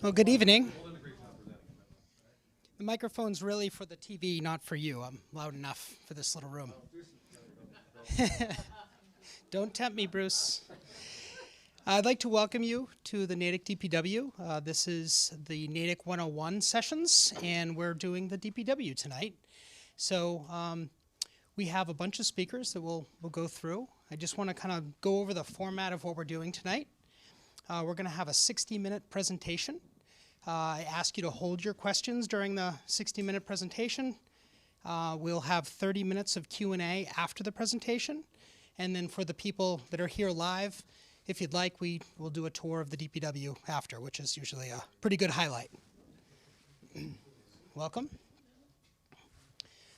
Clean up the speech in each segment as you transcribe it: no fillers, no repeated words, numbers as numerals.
Well, good evening. The microphone's really for the TV, not for you. I'm loud enough for this little room. Don't tempt me, Bruce. I'd like to welcome you to the Natick DPW. This is the Natick 101 sessions, and we're doing the DPW tonight. So we have a bunch of speakers that we'll go through. I just want to kind of go over the format of what we're doing tonight. We're going to have a 60-minute presentation. I ask you to hold your questions during the 60-minute presentation. We'll have 30 minutes of Q&A after the presentation. And then for the people that are here live, if you'd like, we'll do a tour of the DPW after, which is usually a pretty good highlight. Welcome.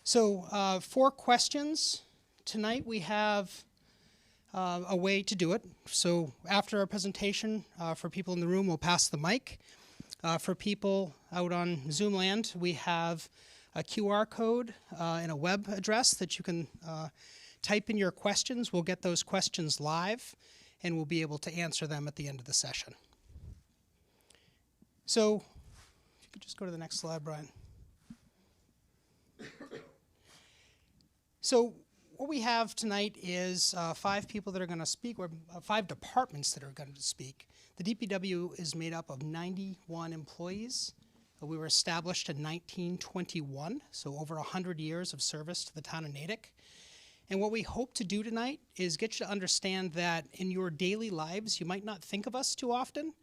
So for questions, tonight we have a way to do it. So after our presentation, for people in the room, we'll pass the mic. For people out on Zoom land, we have a QR code and a web address that you can type in your questions. We'll get those questions live, and we'll be able to answer them at the end of the session. So if you could just go to the next slide, Brian. So what we have tonight is 5 people that are going to speak, or 5 departments that are going to speak. The DPW is made up of 91 employees. We were established in 1921, so over 100 years of service to the town of Natick. And what we hope to do tonight is get you to understand that in your daily lives, you might not think of us too often,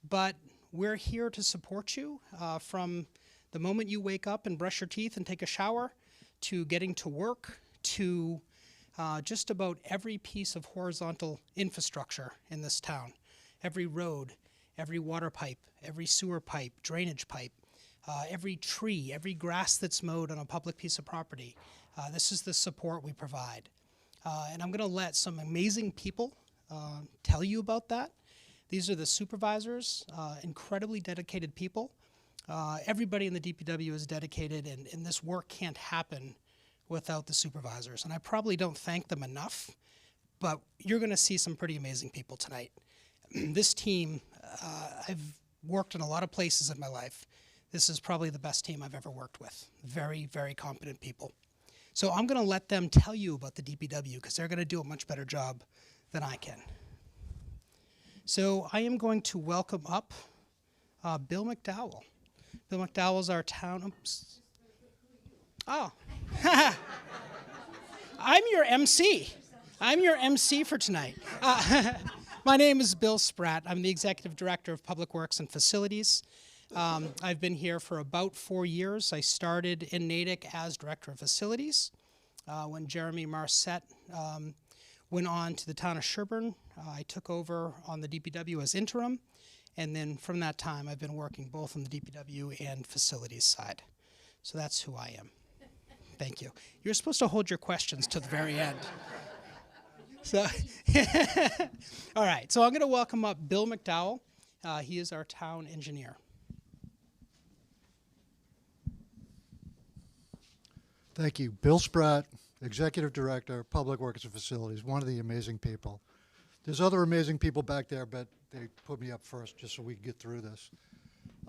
but we're here to support you from the moment you wake up and brush your teeth and take a shower, to getting to work, to just about every piece of horizontal infrastructure in this town. Every road, every water pipe, every sewer pipe, drainage pipe, every tree, every grass that's mowed on a public piece of property. This is the support we provide. And I'm going to let some amazing people tell you about that. These are the supervisors, incredibly dedicated people. Everybody in the DPW is dedicated, and this work can't happen without the supervisors. And I probably don't thank them enough, but you're going to see some pretty amazing people tonight. This team, I've worked in a lot of places in my life. This is probably the best team I've ever worked with. Very, very competent people. So I'm going to let them tell you about the DPW because they're going to do a much better job than I can. So I am going to welcome up Bill McDowell. Bill McDowell's our town. Oops. Oh. I'm your MC. I'm your MC for tonight. My name is Bill Spratt. I'm the Executive Director of Public Works and Facilities. I've been here for about 4 years. I started in Natick as Director of Facilities. When Jeremy Marcette went on to the town of Sherburne, I took over on the DPW as interim. And then from that time, I've been working both on the DPW and facilities side. So that's who I am. Thank you. You're supposed to hold your questions to the very end. So, all right, so I'm going to welcome up Bill McDowell. He is our town engineer. Thank you. Bill Spratt, Executive Director, Public Works and Facilities, one of the amazing people. There's other amazing people back there, but they put me up first just so we can get through this.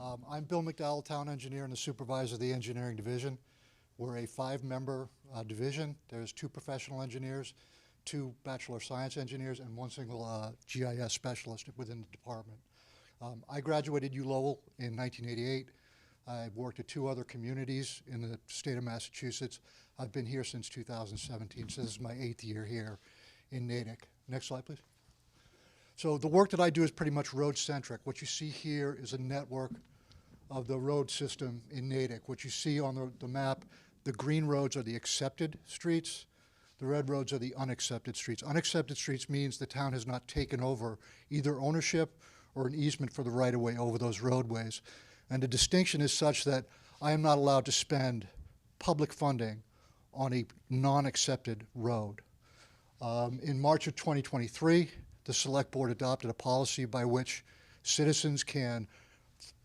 I'm Bill McDowell, Town Engineer and the Supervisor of the Engineering Division. We're a 5-member division. There's 2 professional engineers, 2 Bachelor of Science engineers, and 1 single GIS specialist within the department. I graduated ULowell in 1988. I've worked at 2 other communities in the state of Massachusetts. I've been here since 2017, so this is my 8th year here in Natick. Next slide, please. So the work that I do is pretty much road-centric. What you see here is a network of the road system in Natick. What you see on the map, the green roads are the accepted streets. The red roads are the unaccepted streets. Unaccepted streets means the town has not taken over either ownership or an easement for the right-of-way over those roadways. And the distinction is such that I am not allowed to spend public funding on a non-accepted road. In March of 2023, the Select Board adopted a policy by which citizens can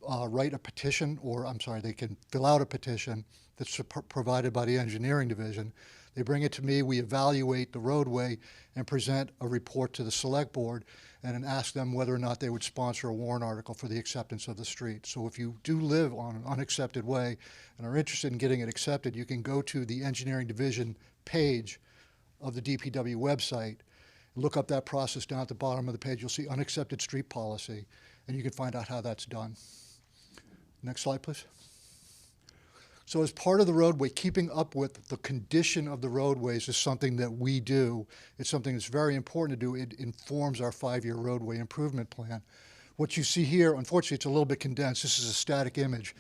write a petition, or I'm sorry, they can fill out a petition that's provided by the Engineering Division They bring it to me, we evaluate the roadway and present a report to the select board and then ask them whether or not they would sponsor a warrant article for the acceptance of the street. So if you do live on an unaccepted way and are interested in getting it accepted, you can go to the engineering division page of the DPW website, look up that process. Down at the bottom of the page, you'll see unaccepted street policy, and you can find out how that's done. Next slide, please. So as part of the roadway, keeping up with the condition of the roadways is something that we do. It's something that's very important to do. It informs our 5-year roadway improvement plan. What you see here, unfortunately, it's a little bit condensed. This is a static image,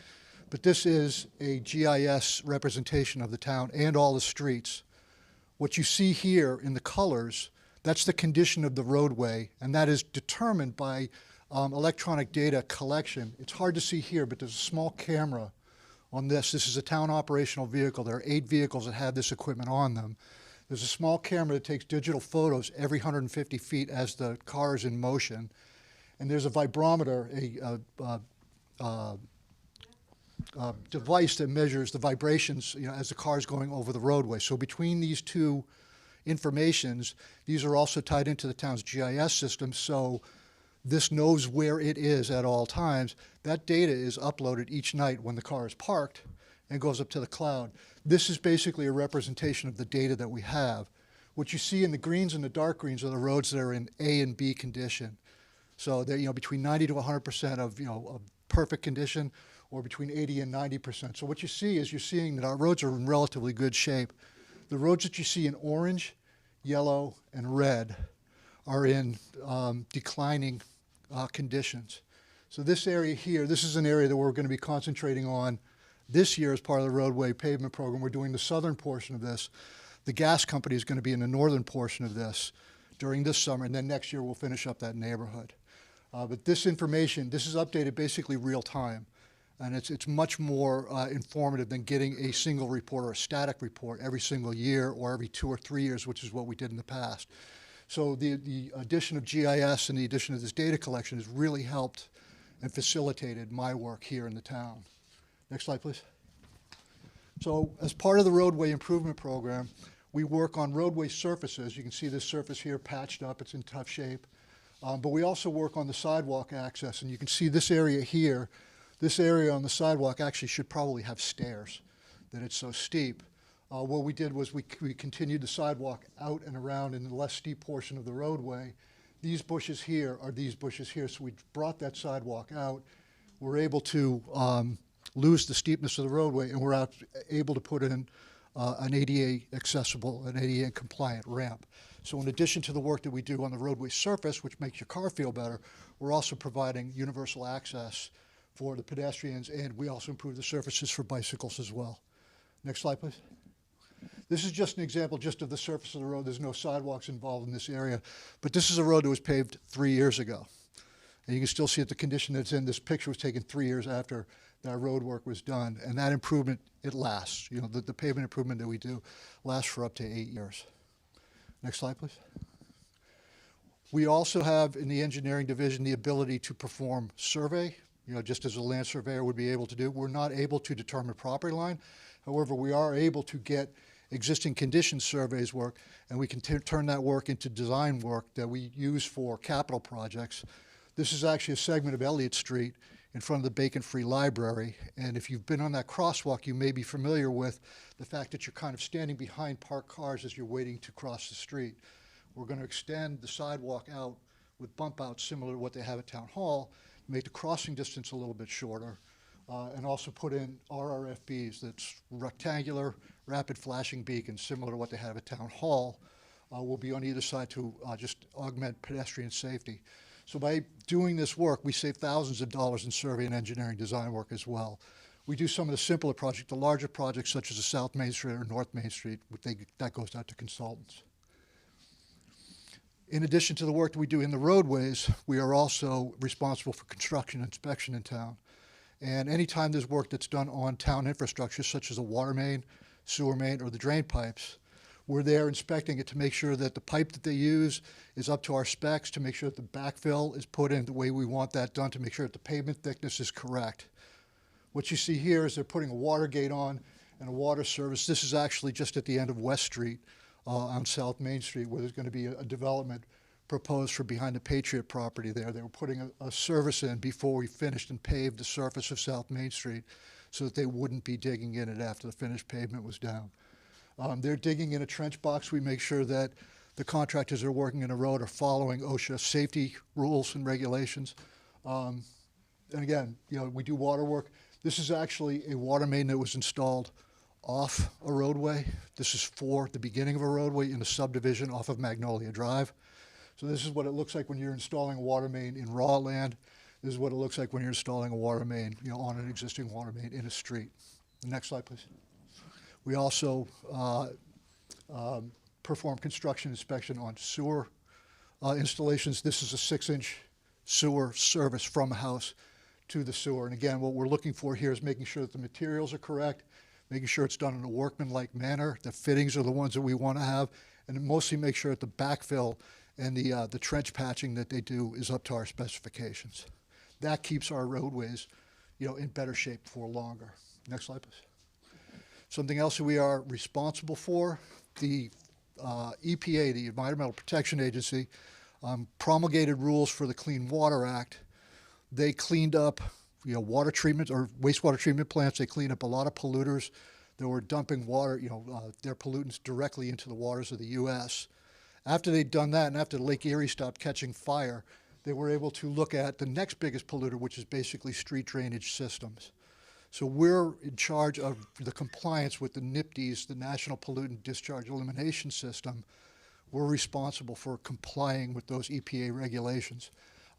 but this is a GIS representation of the town and all the streets. What you see here in the colors, that's the condition of the roadway, and that is determined by electronic data collection. It's hard to see here, but there's a small camera on this. This is a town operational vehicle. There are 8 vehicles that have this equipment on them. There's a small camera that takes digital photos every 150 feet as the car is in motion. And there's a vibrometer, a device that measures the vibrations, as the car is going over the roadway. So between these two informations, these are also tied into the town's GIS system, so this knows where it is at all times. That data is uploaded each night when the car is parked and goes up to the cloud. This is basically a representation of the data that we have. What you see in the greens and the dark greens are the roads that are in A and B condition. So they're between 90 to 100% of perfect condition, or between 80 and 90%. So what you see is you're seeing that our roads are in relatively good shape. The roads that you see in orange, yellow, and red are in declining conditions. So this area here, this is an area that we're going to be concentrating on this year as part of the roadway pavement program. We're doing the southern portion of this. The gas company is going to be in the northern portion of this during this summer, and then next year we'll finish up that neighborhood. But this information, this is updated basically real time, and it's much more informative than getting a single report or a static report every single year or every 2 or 3 years, which is what we did in the past. So the addition of GIS and the addition of this data collection has really helped and facilitated my work here in the town. Next slide, please. So as part of the roadway improvement program, we work on roadway surfaces. You can see this surface here patched up. It's in tough shape. But we also work on the sidewalk access, and you can see this area here. This area on the sidewalk actually should probably have stairs, that it's so steep. What we did was we continued the sidewalk out and around in the less steep portion of the roadway. These bushes here are these bushes here, so we brought that sidewalk out. We're able to lose the steepness of the roadway, and we're able to put in an ADA accessible, an ADA compliant ramp. So in addition to the work that we do on the roadway surface, which makes your car feel better, we're also providing universal access for the pedestrians, and we also improve the surfaces for bicycles as well. Next slide, please. This is just an example just of the surface of the road. There's no sidewalks involved in this area, but this is a road that was paved 3 years ago. And you can still see it, the condition that it's in. This picture was taken 3 years after that road work was done, and that improvement, it lasts. The pavement improvement that we do lasts for up to 8 years. Next slide, please. We also have in the engineering division the ability to perform survey, just as a land surveyor would be able to do. We're not able to determine property line. However, we are able to get existing condition surveys work, and we can turn that work into design work that we use for capital projects. This is actually a segment of Elliott Street in front of the Bacon Free Library, and if you've been on that crosswalk, you may be familiar with the fact that you're kind of standing behind parked cars as you're waiting to cross the street. We're going to extend the sidewalk out with bump outs similar to what they have at Town Hall, make the crossing distance a little bit shorter, and also put in RRFBs, that's rectangular rapid flashing beacons similar to what they have at Town Hall, will be on either side to just augment pedestrian safety. So by doing this work, we save thousands of dollars in survey and engineering design work as well. We do some of the simpler projects. The larger projects such as the South Main Street or North Main Street, that goes out to consultants. In addition to the work that we do in the roadways, we are also responsible for construction inspection in town. And anytime there's work that's done on town infrastructure, such as a water main, sewer main, or the drain pipes, we're there inspecting it to make sure that the pipe that they use is up to our specs, to make sure that the backfill is put in the way we want that done, to make sure that the pavement thickness is correct. What you see here is they're putting a water gate on, and a water service. This is actually just at the end of West Street on South Main Street, where there's going to be a development proposed for behind the Patriot property there. They were putting a service in before we finished and paved the surface of South Main Street so that they wouldn't be digging in it after the finished pavement was down. They're digging in a trench box. We make sure that the contractors that are working in the road are following OSHA safety rules and regulations. And again, we do water work. This is actually a water main that was installed off a roadway. This is for the beginning of a roadway in a subdivision off of Magnolia Drive. So this is what it looks like when you're installing a water main in raw land. This is what it looks like when you're installing a water main, on an existing water main in a street. Next slide, please. We also perform construction inspection on sewer installations. This is a 6-inch sewer service from a house to the sewer. And again, what we're looking for here is making sure that the materials are correct, making sure it's done in a workmanlike manner. The fittings are the ones that we want to have, and mostly make sure that the backfill and the trench patching that they do is up to our specifications. That keeps our roadways, in better shape for longer. Next slide, please. Something else that we are responsible for, the EPA, the Environmental Protection Agency, promulgated rules for the Clean Water Act. They cleaned up, water treatment or wastewater treatment plants. They cleaned up a lot of polluters that were dumping water, their pollutants directly into the waters of the U.S. After they'd done that, and after Lake Erie stopped catching fire, they were able to look at the next biggest polluter, which is basically street drainage systems. So we're in charge of the compliance with the NIPDES, the National Pollutant Discharge Elimination System. We're responsible for complying with those EPA regulations.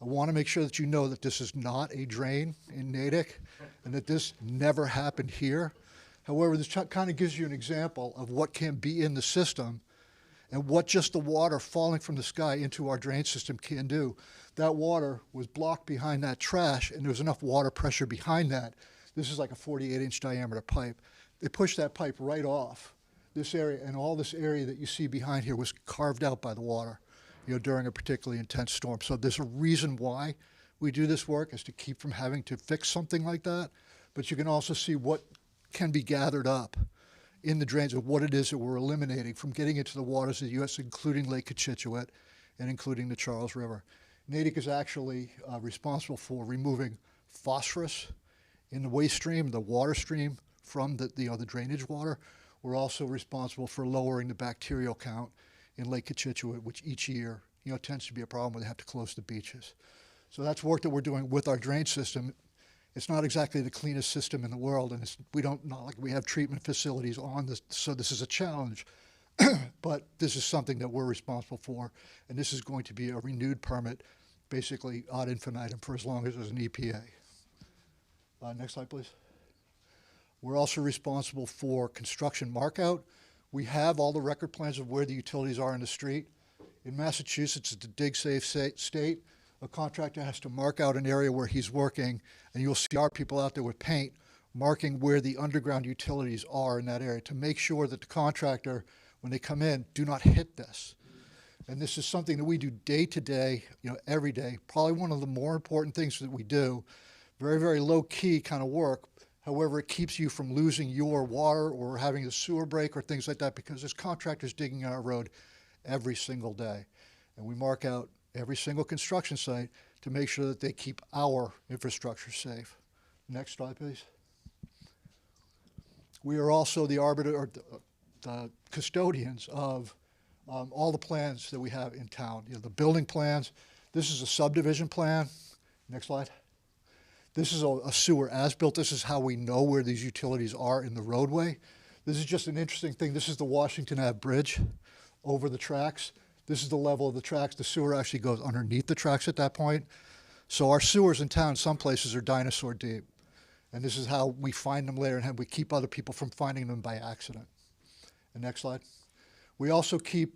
I want to make sure that you know that this is not a drain in Natick and that this never happened here. However, this kind of gives you an example of what can be in the system and what just the water falling from the sky into our drain system can do. That water was blocked behind that trash, and there was enough water pressure behind that. This is like a 48-inch diameter pipe. They pushed that pipe right off this area, and all this area that you see behind here was carved out by the water, during a particularly intense storm. So there's a reason why we do this work, is to keep from having to fix something like that. But you can also see what can be gathered up in the drains of what it is that we're eliminating from getting into the waters of the U.S., including Lake Cochituate and including the Charles River. Natick is actually responsible for removing phosphorus in the waste stream, the water stream from the drainage water. We're also responsible for lowering the bacterial count in Lake Cochituate, which each year tends to be a problem when they have to close the beaches. So that's work that we're doing with our drain system. It's not exactly the cleanest system in the world, and not like we have treatment facilities on this, so this is a challenge. But this is something that we're responsible for, and this is going to be a renewed permit, basically ad infinitum, for as long as there's an EPA. Next slide, please. We're also responsible for construction markout. We have all the record plans of where the utilities are in the street. In Massachusetts, it's a dig-safe state. A contractor has to mark out an area where he's working, and you'll see our people out there with paint marking where the underground utilities are in that area to make sure that the contractor, when they come in, do not hit this. And this is something that we do day to day, every day. Probably one of the more important things that we do. Very, very low-key kind of work. However, it keeps you from losing your water or having a sewer break or things like that, because there's contractors digging on our road every single day. And we mark out every single construction site to make sure that they keep our infrastructure safe. Next slide, please. We are also the arbiter, or the custodians of all the plans that we have in town. The building plans. This is a subdivision plan. Next slide. This is a sewer as-built. This is how we know where these utilities are in the roadway. This is just an interesting thing. This is the Washington Ave Bridge over the tracks. This is the level of the tracks. The sewer actually goes underneath the tracks at that point. So our sewers in town, some places, are dinosaur deep. And this is how we find them later, and how we keep other people from finding them by accident. And next slide. We also keep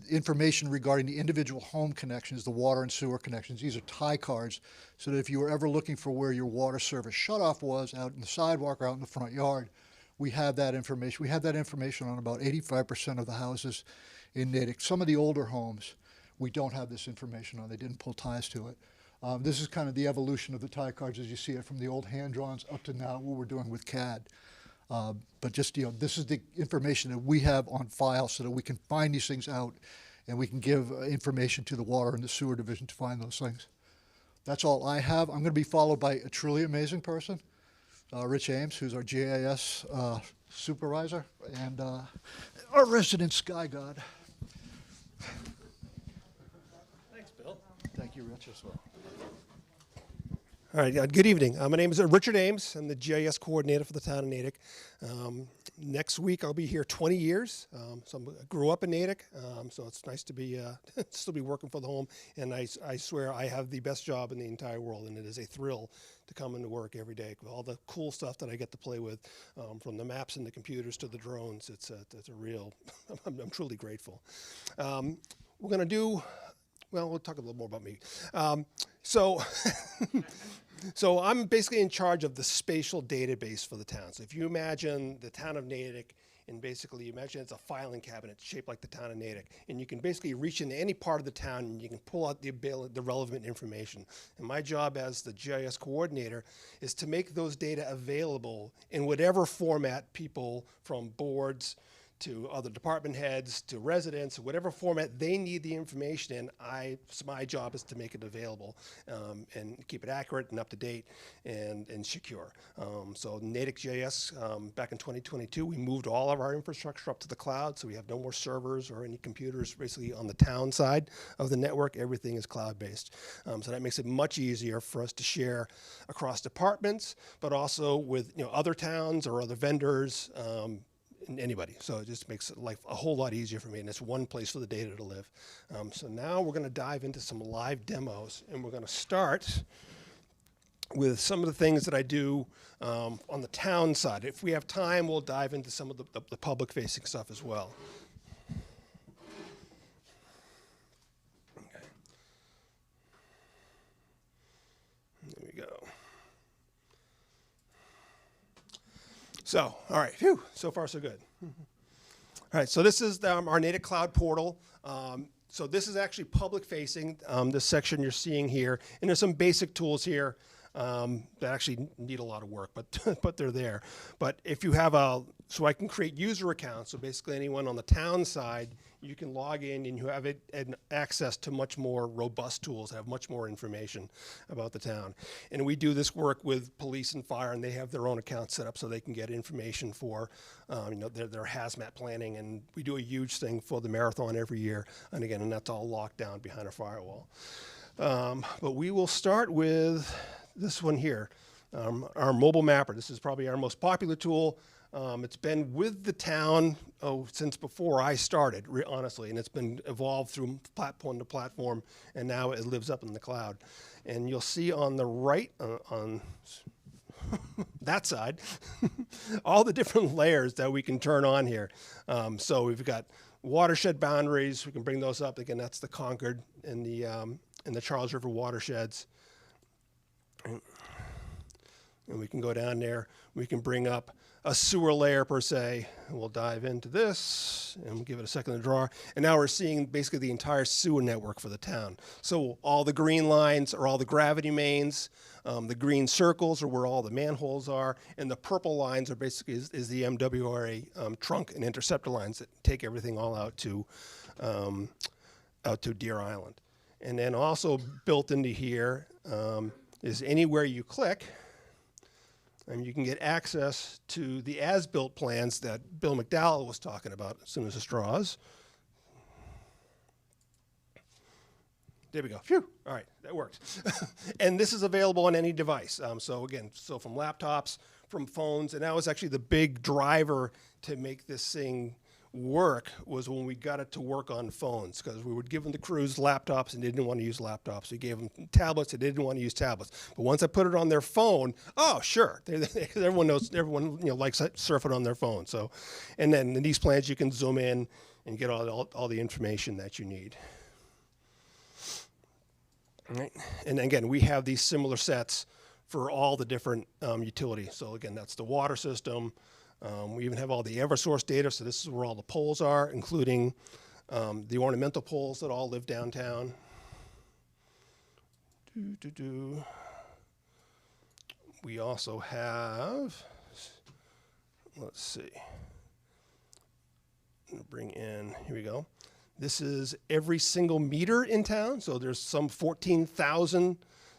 information regarding the individual home connections, the water and sewer connections. These are tie cards, so that if you were ever looking for where your water service shutoff was, out in the sidewalk or out in the front yard, we have that information. We have that information on about 85% of the houses in Natick. Some of the older homes, we don't have this information on. They didn't pull ties to it. This is kind of the evolution of the tie cards as you see it, from the old hand-drawns up to now what we're doing with CAD. But just, this is the information that we have on file so that we can find these things out and we can give information to the water and the sewer division to find those things. That's all I have. I'm going to be followed by a truly amazing person, Rich Ames, who's our GIS supervisor and our resident sky god. Thanks, Bill. Thank you, Rich, as well. All right, good evening. My name is Richard Ames. I'm the GIS coordinator for the town of Natick. Next week I'll be here 20 years. I grew up in Natick, so it's nice to be still be working for the home. And I swear I have the best job in the entire world, and it is a thrill to come into work every day with all the cool stuff that I get to play with, from the maps and the computers to the drones. It's a real. I'm truly grateful. We're gonna do. Well, we'll talk a little more about me. So I'm basically in charge of the spatial database for the town. So if you imagine the town of Natick, and basically you imagine it's a filing cabinet shaped like the town of Natick, and you can basically reach into any part of the town and you can pull out the relevant information. And my job as the GIS coordinator is to make those data available in whatever format people from boards to other department heads, to residents, whatever format they need the information in, so my job is to make it available and keep it accurate and up to date and secure. So Natick GIS, back in 2022, we moved all of our infrastructure up to the cloud, so we have no more servers or any computers basically on the town side of the network. Everything is cloud-based. So that makes it much easier for us to share across departments, but also with other towns or other vendors, anybody. So it just makes life a whole lot easier for me, and it's one place for the data to live. So now we're going to dive into some live demos, and we're going to start with some of the things that I do on the town side. If we have time, we'll dive into some of the public-facing stuff as well. Okay. There we go. So, all right, phew, so far so good. All right, so this is our Natick Cloud portal. So this is actually public facing, this section you're seeing here. And there's some basic tools here that actually need a lot of work, but they're there. But if you have so I can create user accounts. So basically anyone on the town side, you can log in and you have access to much more robust tools, have much more information about the town. And we do this work with police and fire, and they have their own accounts set up so they can get information for their hazmat planning. And we do a huge thing for the marathon every year. And again, and that's all locked down behind a firewall. But we will start with this one here, our mobile mapper. This is probably our most popular tool. It's been with the town since before I started, honestly, and it's been evolved through platform to platform, and now it lives up in the cloud. And you'll see on the right, on that side, all the different layers that we can turn on here. So we've got watershed boundaries. We can bring those up. Again, that's the Concord and the Charles River watersheds. And we can go down there. We can bring up a sewer layer per se, and we'll dive into this and we'll give it a second to draw. And now we're seeing basically the entire sewer network for the town. So all the green lines are all the gravity mains, the green circles are where all the manholes are, and the purple lines are basically is the MWRA trunk and interceptor lines that take everything all out to Deer Island. And then also built into here is anywhere you click, and you can get access to the as-built plans that Bill McDowell was talking about as soon as this draws. There we go. Phew. All right, that worked. And this is available on any device. So again, from laptops, from phones, and that was actually the big driver to make this thing work was when we got it to work on phones, because we would give them the crews laptops and they didn't want to use laptops. We gave them tablets, they didn't want to use tablets. But once I put it on their phone, oh sure, everyone knows, everyone likes surfing on their phone. So, and then in these plans you can zoom in and get all the information that you need. All right. And again, we have these similar sets for all the different utilities. So again, that's the water system. We even have all the Eversource data, so this is where all the poles are, including the ornamental poles that all live downtown. We also have, let's see. Bring in, here we go. This is every single meter in town. So there's some 14,000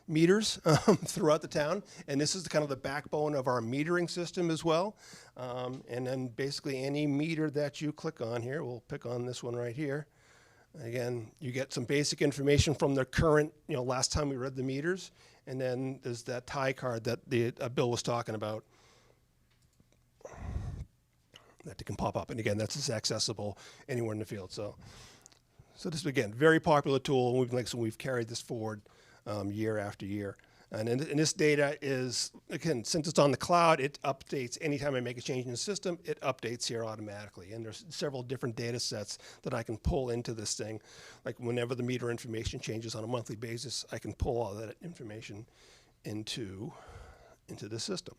meters throughout the town. And this is kind of the backbone of our metering system as well. And then basically any meter that you click on here, we'll pick on this one right here. Again, you get some basic information from the current, last time we read the meters. And then there's that tie card that Bill was talking about that can pop up. And again, that's accessible anywhere in the field. So this, again, very popular tool. And we've carried this forward year after year. And this data is, again, since it's on the cloud, it updates anytime I make a change in the system, it updates here automatically. And there's several different data sets that I can pull into this thing. Like whenever the meter information changes on a monthly basis, I can pull all that information into the system.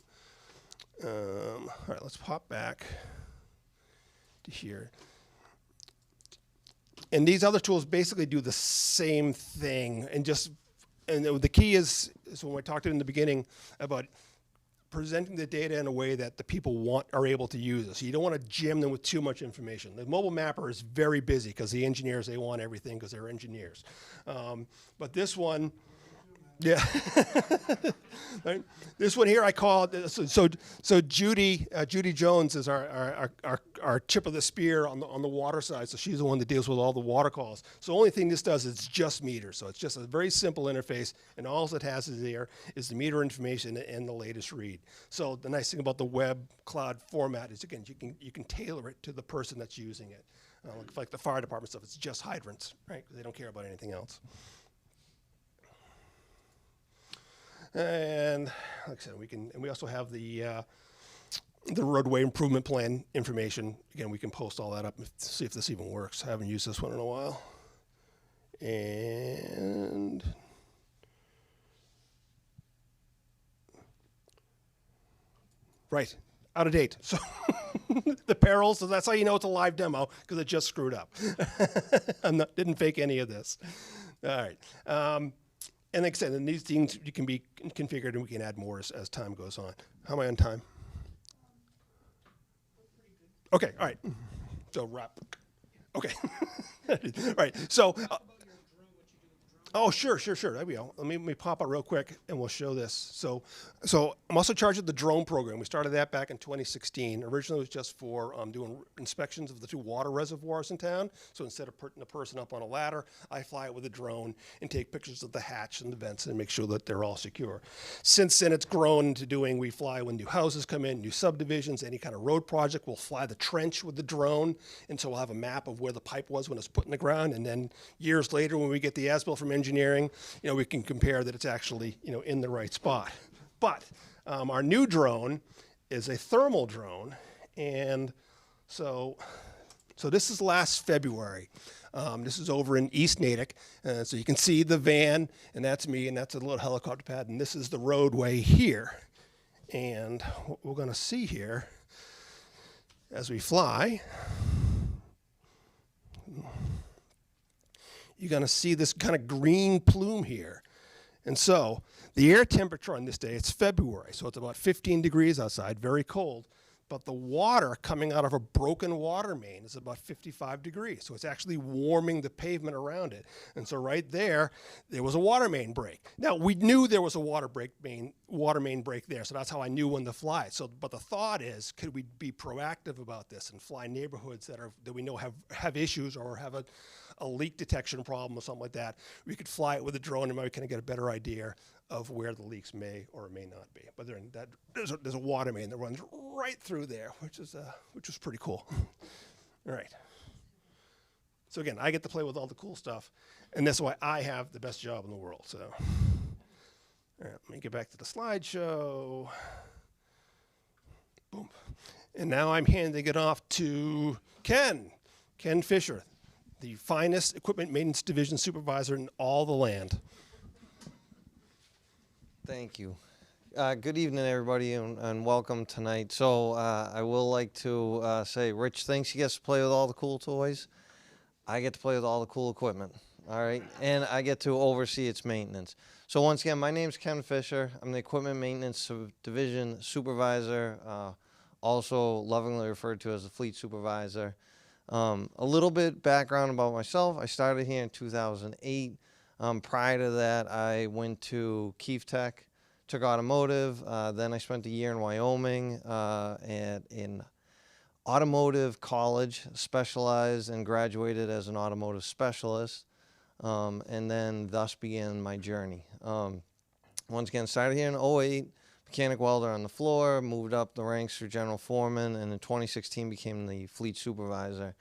All right, let's pop back to here. And these other tools basically do the same thing, and the key is when we talked in the beginning about presenting the data in a way that the people are able to use it. So you don't want to jam them with too much information. The mobile mapper is very busy because the engineers, they want everything because they're engineers. But this one, yeah. Right? This one here I call it, so Judy Jones is our tip of the spear on the water side. So she's the one that deals with all the water calls. So the only thing this does is just meters. So it's just a very simple interface, and all it has is the meter information and the latest read. So the nice thing about the web cloud format is, again, you can tailor it to the person that's using it. Like the fire department stuff, it's just hydrants, right? They don't care about anything else. And like I said, we also have the roadway improvement plan information. Again, we can post all that up and see if this even works. I haven't used this one in a while. And right, out of date. So the perils, so that's how you know it's a live demo, because it just screwed up. Didn't fake any of this. All right. And like I said, and these things you can be configured, and we can add more as time goes on. How am I on time? Okay, all right. So wrap. Okay. All right. So. Oh, sure. There we go. Let me pop out real quick, and we'll show this. So I'm also charged with the drone program. We started that back in 2016. Originally, it was just for doing inspections of the 2 water reservoirs in town. So instead of putting a person up on a ladder, I fly it with a drone and take pictures of the hatch and the vents and make sure that they're all secure. Since then, it's grown into we fly when new houses come in, new subdivisions, any kind of road project. We'll fly the trench with the drone, and so we'll have a map of where the pipe was when it's put in the ground. And then years later, when we get the as-built from engineering, we can compare that it's actually, in the right spot. But our new drone is a thermal drone, and so this is last February. This is over in East Natick, so you can see the van, and that's me, and that's a little helicopter pad, and this is the roadway here. And what we're going to see here as we fly, you're going to see this kind of green plume here. And so the air temperature on this day, it's February, so it's about 15 degrees outside, very cold. But the water coming out of a broken water main is about 55 degrees. So it's actually warming the pavement around it. And so right there was a water main break. Now, we knew there was a water main break there, so that's how I knew when to fly. But the thought is, could we be proactive about this and fly neighborhoods that we know have issues or have a leak detection problem or something like that? We could fly it with a drone and maybe kind of get a better idea of where the leaks may or may not be. But there's a water main that runs right through there, which is pretty cool. All right. So again, I get to play with all the cool stuff, and that's why I have the best job in the world. So, all right, let me get back to the slideshow. Boom. And now I'm handing it off to Ken Fisher, the finest equipment maintenance division supervisor in all the land. Thank you. Good evening, everybody, and welcome tonight. So I will like to say Rich thinks he gets to play with all the cool toys. I get to play with all the cool equipment, all right? And I get to oversee its maintenance. So once again, my name's Ken Fisher. I'm the Equipment Maintenance Division Supervisor also lovingly referred to as the fleet supervisor. A little bit background about myself. I started here in 2008. Prior to that, I went to Keefe Tech, took automotive. Then I spent a year in Wyoming in automotive college, specialized and graduated as an automotive specialist, and then thus began my journey. Once again, started here in 08, mechanic welder on the floor, moved up the ranks through general foreman, and in 2016 became the fleet supervisor.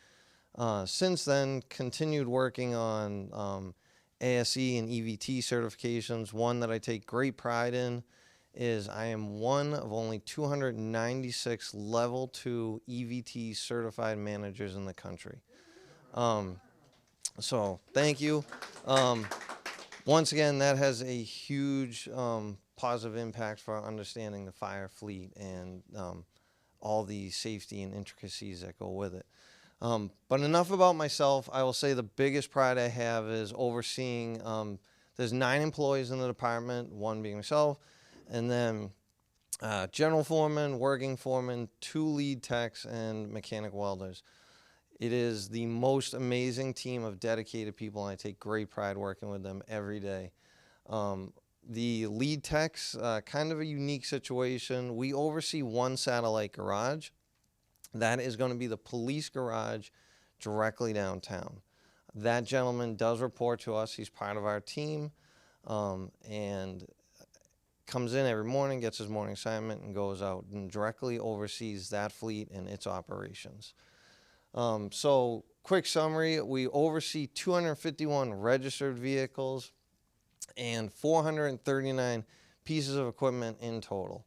Since then, continued working on ASE and EVT certifications. One that I take great pride in is I am one of only 296 level 2 EVT certified managers in the country. So thank you. Once again, that has a huge positive impact for understanding the fire fleet and all the safety and intricacies that go with it. But enough about myself. I will say the biggest pride I have is overseeing, there's 9 employees in the department, 1 being myself, and then general foreman, working foreman, 2 lead techs, and mechanic welders. It is the most amazing team of dedicated people, and I take great pride working with them every day. The lead techs, kind of a unique situation. We oversee 1 satellite garage. That is going to be the police garage directly downtown. That gentleman does report to us. He's part of our team, and comes in every morning, gets his morning assignment, and goes out and directly oversees that fleet and its operations. So quick summary, we oversee 251 registered vehicles and 439 pieces of equipment in total.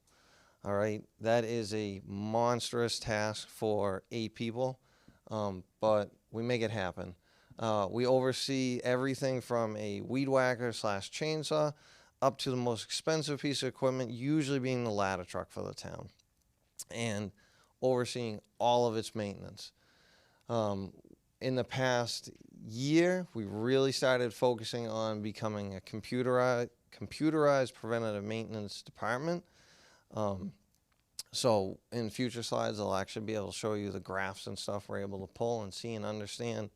All right, that is a monstrous task for 8 people, but we make it happen. We oversee everything from a weed whacker / chainsaw up to the most expensive piece of equipment, usually being the ladder truck for the town, and overseeing all of its maintenance. In the past year, we really started focusing on becoming a computerized preventative maintenance department. So in future slides, I'll actually be able to show you the graphs and stuff we're able to pull and see and understand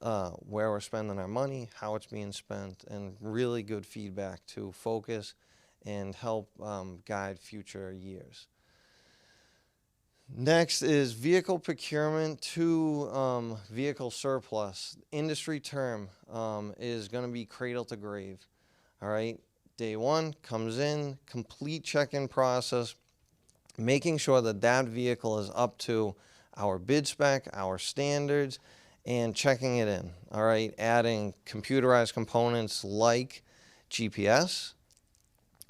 where we're spending our money, how it's being spent, and really good feedback to focus and help guide future years. Next is vehicle procurement to vehicle surplus. Industry term is going to be cradle to grave. All right, day 1 comes in, complete check-in process, making sure that that vehicle is up to our bid spec, our standards, and checking it in. All right, adding computerized components like GPS,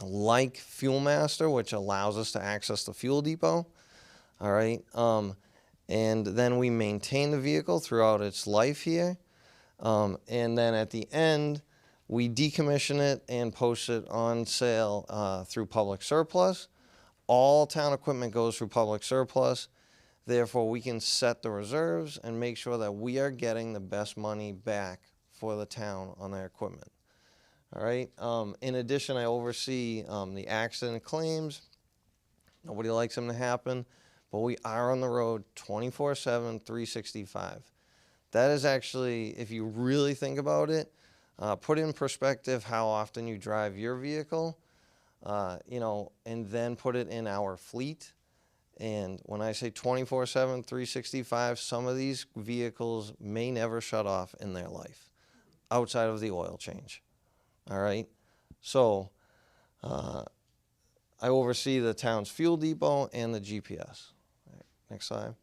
like Fuel Master, which allows us to access the fuel depot. All right, and then we maintain the vehicle throughout its life here, and then at the end, we decommission it and post it on sale through public surplus. All town equipment goes through public surplus. Therefore, we can set the reserves and make sure that we are getting the best money back for the town on their equipment. All right. In addition, I oversee the accident claims. Nobody likes them to happen, but we are on the road 24/7, 365. That is actually, if you really think about it, put in perspective how often you drive your vehicle, and then put it in our fleet. And when I say 24/7, 365, some of these vehicles may never shut off in their life outside of the oil change. All right. So I oversee the town's fuel depot and the GPS. All right, next slide.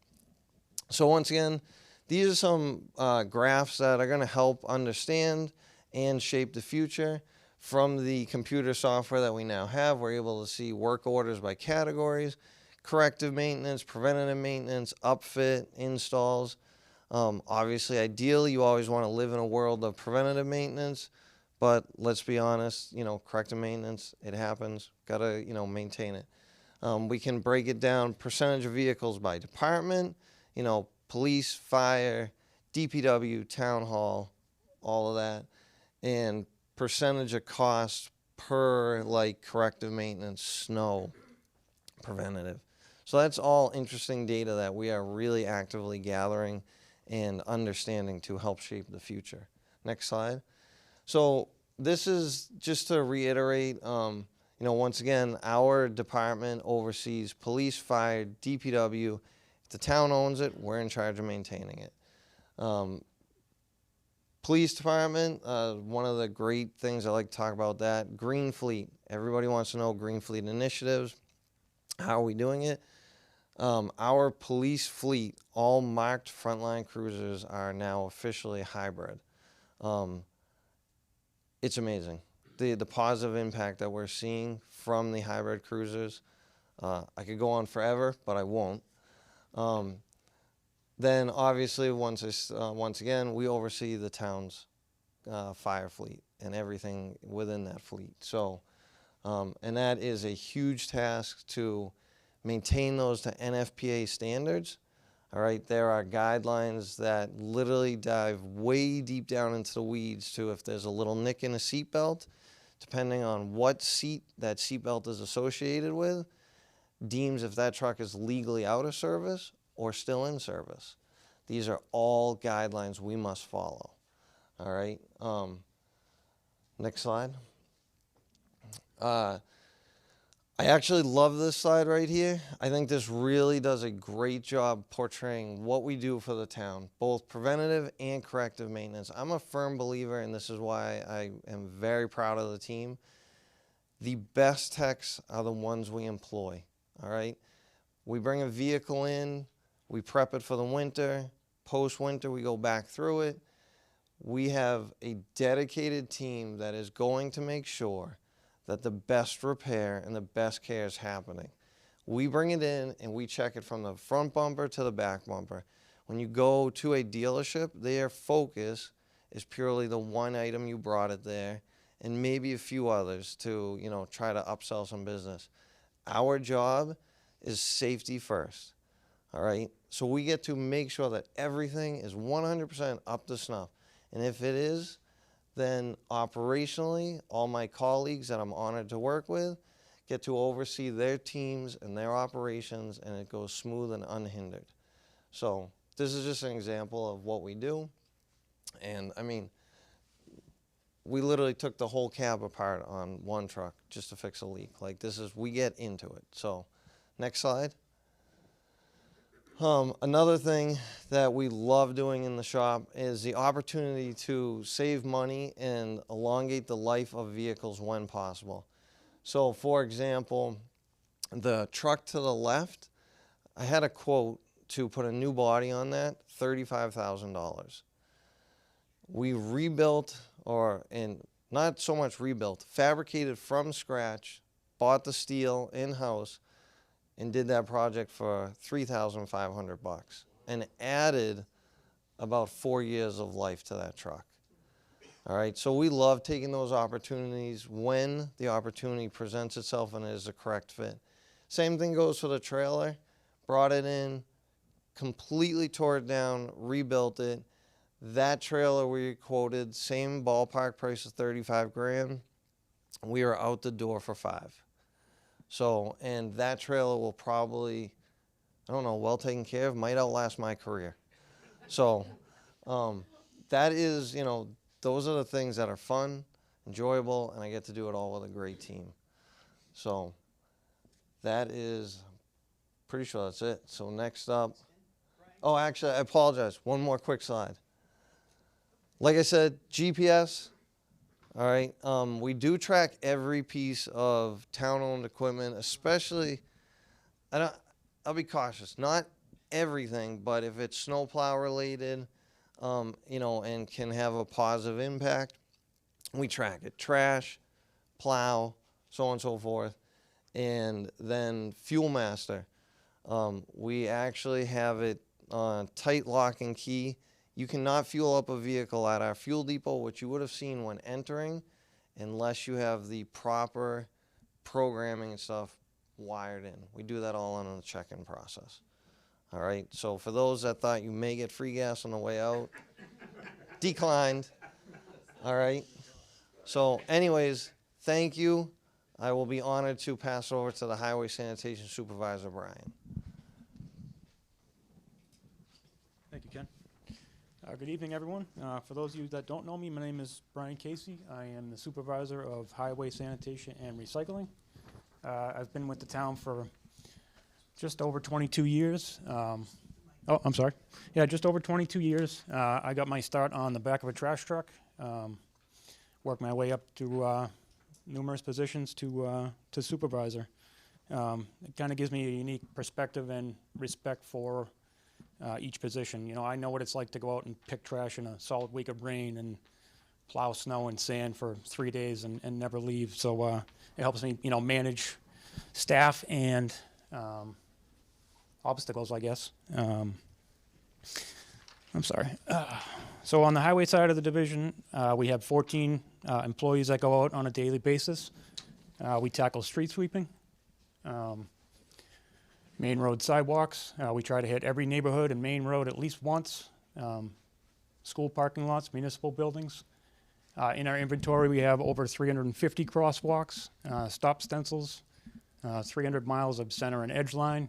So once again, these are some graphs that are going to help understand and shape the future. From the computer software that we now have, we're able to see work orders by categories, corrective maintenance, preventative maintenance, upfit, installs. Obviously, ideally, you always want to live in a world of preventative maintenance, but let's be honest, corrective maintenance, it happens, gotta, maintain it. We can break it down, percentage of vehicles by department, police, fire, DPW, town hall, all of that, and percentage of cost per corrective maintenance, snow, preventative. So that's all interesting data that we are really actively gathering and understanding to help shape the future. Next slide. So this is just to reiterate, once again, our department oversees police, fire, DPW. If the town owns it, we're in charge of maintaining it. Police department, one of the great things I like to talk about that, Green Fleet. Everybody wants to know Green Fleet initiatives. How are we doing it? Our police fleet, all marked frontline cruisers, are now officially hybrid. It's amazing. The positive impact that we're seeing from the hybrid cruisers. I could go on forever, but I won't. Then obviously, once again, we oversee the town's fire fleet and everything within that fleet. So, and that is a huge task to maintain those to NFPA standards. All right, there are guidelines that literally dive way deep down into the weeds to if there's a little nick in a seatbelt, depending on what seat that seatbelt is associated with, deems if that truck is legally out of service or still in service. These are all guidelines we must follow. All right. Next slide. I actually love this slide right here. I think this really does a great job portraying what we do for the town, both preventative and corrective maintenance. I'm a firm believer, and this is why I am very proud of the team. The best techs are the ones we employ, all right? We bring a vehicle in, we prep it for the winter. Post-winter, we go back through it. We have a dedicated team that is going to make sure that the best repair and the best care is happening. We bring it in and we check it from the front bumper to the back bumper. When you go to a dealership, their focus is purely the one item you brought it there and maybe a few others to, try to upsell some business. Our job is safety first, all right? So we get to make sure that everything is 100% up to snuff. And if it is, then operationally, all my colleagues that I'm honored to work with get to oversee their teams and their operations, and it goes smooth and unhindered. So this is just an example of what we do. And I mean, we literally took the whole cab apart on one truck just to fix a leak. Like we get into it. So next slide. Another thing that we love doing in the shop is the opportunity to save money and elongate the life of vehicles when possible. So for example, the truck to the left, I had a quote to put a new body on that, $35,000. We rebuilt, not so much rebuilt, fabricated from scratch, bought the steel in-house, and did that project for $3,500 and added about 4 years of life to that truck. All right, so we love taking those opportunities when the opportunity presents itself and it is a correct fit. Same thing goes for the trailer. Brought it in, completely tore it down, rebuilt it. That trailer we quoted, same ballpark price of 35 grand. We are out the door for 5. So, and that trailer will probably, well taken care of, might outlast my career. So, that is, those are the things that are fun, enjoyable, and I get to do it all with a great team. So, that is, pretty sure that's it. So next up, oh, actually, I apologize. One more quick slide. Like I said, GPS. All right, we do track every piece of town-owned equipment, especially, I'll be cautious, not everything, but if it's snowplow related, and can have a positive impact, we track it. Trash, plow, so on and so forth. And then Fuel Master, we actually have it on tight lock and key. You cannot fuel up a vehicle at our fuel depot, which you would have seen when entering, unless you have the proper programming and stuff wired in. We do that all on the check-in process. All right, so for those that thought you may get free gas on the way out, declined. All right, so anyways, thank you. I will be honored to pass over to the Highway Sanitation Supervisor, Brian. Good evening, everyone. For those of you that don't know me, my name is Brian Casey. I am the supervisor of highway sanitation and recycling. I've been with the town for just over 22 years. Oh, I'm sorry. Yeah, just over 22 years. I got my start on the back of a trash truck. Worked my way up to numerous positions to supervisor. It kind of gives me a unique perspective and respect for each position. You know, I know what it's like to go out and pick trash in a solid week of rain and plow snow and sand for 3 days and never leave. So it helps me, you know, manage staff and obstacles, I guess. I'm sorry. So on the highway side of the division, we have 14 employees that go out on a daily basis. We tackle street sweeping, main road sidewalks. We try to hit every neighborhood and main road at least once. School parking lots, municipal buildings. In our inventory, we have over 350 crosswalks, stop stencils, 300 miles of center and edge line.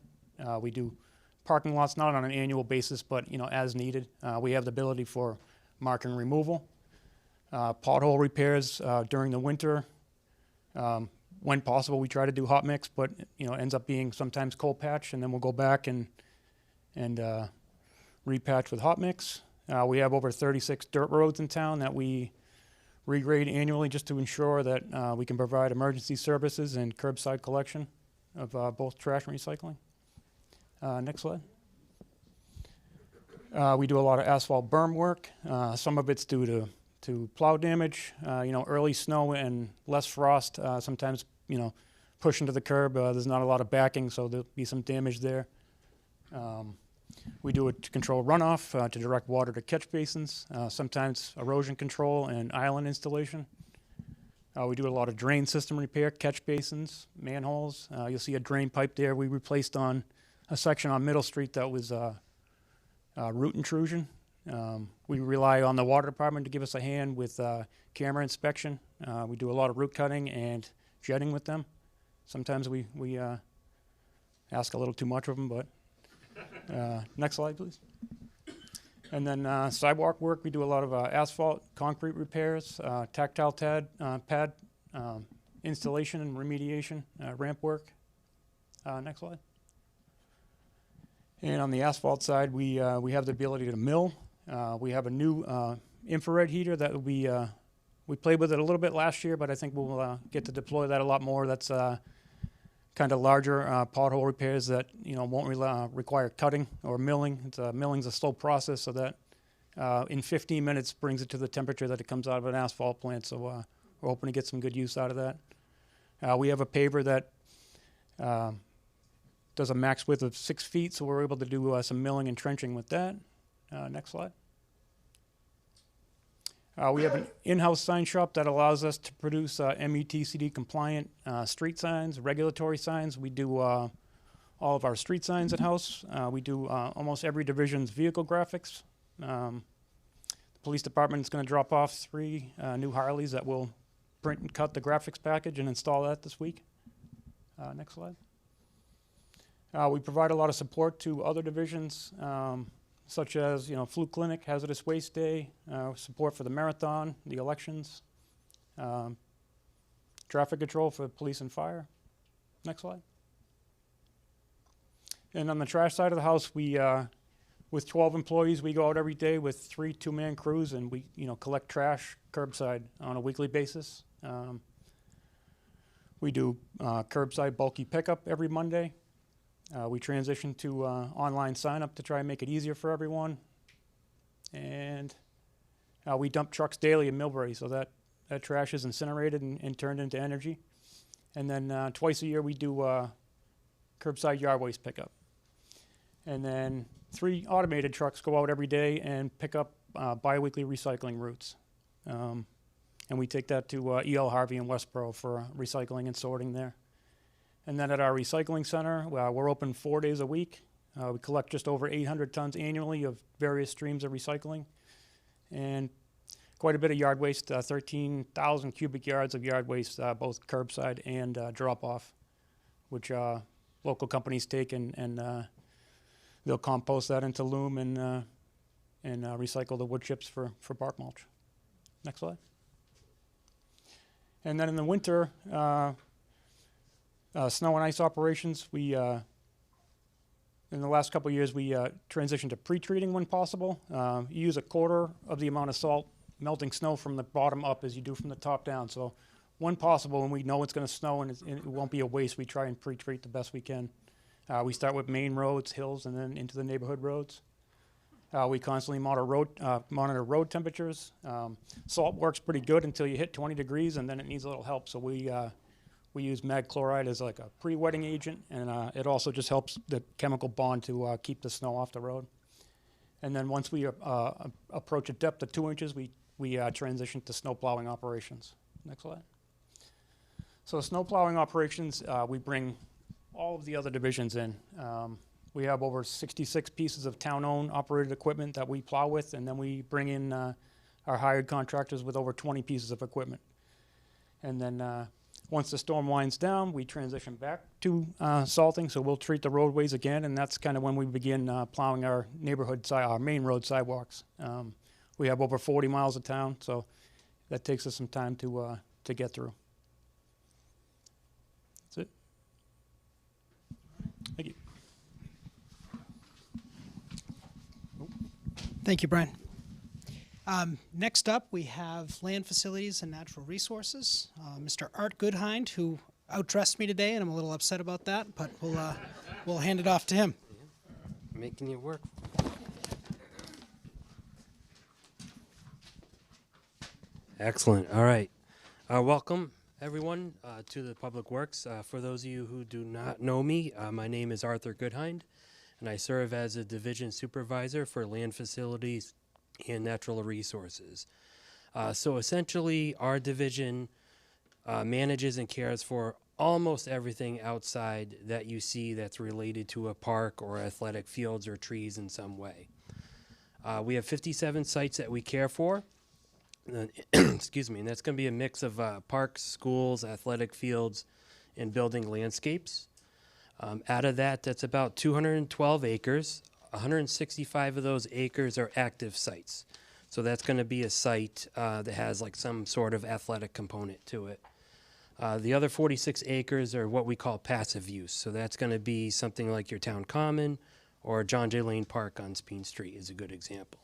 We do parking lots not on an annual basis, but you know, as needed. We have the ability for marking removal, pothole repairs during the winter. When possible, we try to do hot mix, but you know, ends up being sometimes cold patch, and then we'll go back and repatch with hot mix. We have over 36 dirt roads in town that we regrade annually just to ensure that we can provide emergency services and curbside collection of both trash and recycling. Next slide. We do a lot of asphalt berm work. Some of it's due to plow damage. You know, early snow and less frost sometimes, you know, push into the curb. There's not a lot of backing, so there'll be some damage there. We do it to control runoff, to direct water to catch basins, sometimes erosion control and island installation. We do a lot of drain system repair, catch basins, manholes. You'll see a drain pipe there we replaced on a section on Middle Street that was root intrusion. We rely on the water department to give us a hand with camera inspection. We do a lot of root cutting and jetting with them. Sometimes we ask a little too much of them, but next slide, please. And then sidewalk work, we do a lot of asphalt, concrete repairs, tactile pad installation and remediation, ramp work. Next slide. And on the asphalt side, we have the ability to mill. We have a new infrared heater that we played with it a little bit last year, but I think we'll get to deploy that a lot more. That's kind of larger pothole repairs that, you know, won't require cutting or milling. Milling's a slow process, so that in 15 minutes brings it to the temperature that it comes out of an asphalt plant. So we're hoping to get some good use out of that. We have a paver that does a max width of 6 feet, so we're able to do some milling and trenching with that. Next slide. We have an in-house sign shop that allows us to produce METCD compliant street signs, regulatory signs. We do all of our street signs in-house. We do almost every division's vehicle graphics. The police department is going to drop off 3 new Harleys that will print and cut the graphics package and install that this week. Next slide. We provide a lot of support to other divisions, such as, you know, flu clinic, hazardous waste day, support for the marathon, the elections, traffic control for police and fire. Next slide. And on the trash side of the house, we, with 12 employees, we go out every day with 3 two-man crews, and we, you know, collect trash curbside on a weekly basis. We do curbside bulky pickup every Monday. We transition to online sign-up to try and make it easier for everyone. And we dump trucks daily in Millbury, so that trash is incinerated and turned into energy. And then twice a year we do curbside yard waste pickup. And then 3 automated trucks go out every day and pick up biweekly recycling routes. And we take that to E.L. Harvey in Westboro for recycling and sorting there. And then at our recycling center, we're open 4 days a week. We collect just over 800 tons annually of various streams of recycling. And quite a bit of yard waste, 13,000 cubic yards of yard waste, both curbside and drop-off, which local companies take and they'll compost that into loom and and recycle the wood chips for bark mulch. Next slide. And then in the winter, snow and ice operations, we in the last couple of years, we transitioned to pre-treating when possible. You use a quarter of the amount of salt melting snow from the bottom up as you do from the top down. So when possible, when we know it's going to snow and it won't be a waste, we try and pre-treat the best we can. We start with main roads, hills, and then into the neighborhood roads. We constantly monitor road temperatures. Salt works pretty good until you hit 20 degrees, and then it needs a little help. So we use mag chloride as like a pre-wetting agent, and it also just helps the chemical bond to keep the snow off the road. And then once we approach a depth of 2 inches, we transition to snow plowing operations. Next slide. So snow plowing operations, we bring all of the other divisions in. We have over 66 pieces of town-owned operated equipment that we plow with, and then we bring in our hired contractors with over 20 pieces of equipment. And then once the storm winds down, we transition back to salting, so we'll treat the roadways again, and that's kind of when we begin plowing our our main road sidewalks. We have over 40 miles of town, so that takes us some time to get through. That's it. Thank you. Thank you, Brian. Next up, we have Land Facilities and Natural Resources. Mr. Art Goodhind, who outdressed me today, and I'm a little upset about that, but we'll hand it off to him. Making it work. Excellent. All right. Welcome, everyone, to the Public Works. For those of you who do not know me, my name is Arthur Goodhind, and I serve as a division supervisor for land facilities and natural resources. So essentially, our division manages and cares for almost everything outside that you see that's related to a park or athletic fields or trees in some way. We have 57 sites that we care for. Excuse me, and that's going to be a mix of parks, schools, athletic fields, and building landscapes. Out of that, that's about 212 acres. 165 of those acres are active sites. So that's going to be a site that has like some sort of athletic component to it. The other 46 acres are what we call passive use. So that's going to be something like your town common or John Jay Lane Park on Speen Street is a good example.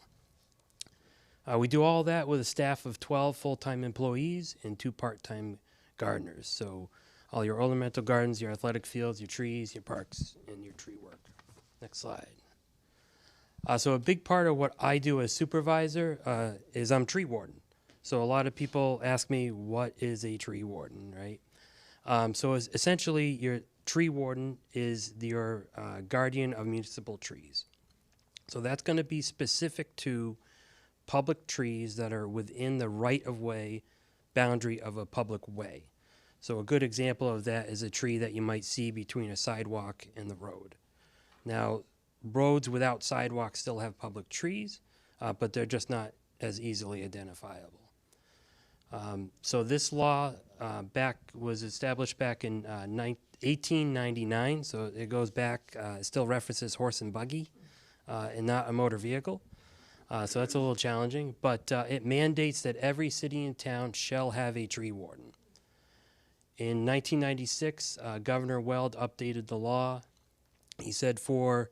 We do all that with a staff of 12 full-time employees and 2 part-time gardeners. So all your ornamental gardens, your athletic fields, your trees, your parks, and your tree work. Next slide. So a big part of what I do as supervisor is I'm tree warden. So a lot of people ask me, what is a tree warden, right? So essentially, your tree warden is your guardian of municipal trees. So that's going to be specific to public trees that are within the right-of-way boundary of a public way. So a good example of that is a tree that you might see between a sidewalk and the road. Now, roads without sidewalks still have public trees, but they're just not as easily identifiable. So this law was established back in 1899, so it goes back, it still references horse and buggy and not a motor vehicle. So that's a little challenging, but it mandates that every city and town shall have a tree warden. In 1996, Governor Weld updated the law. He said for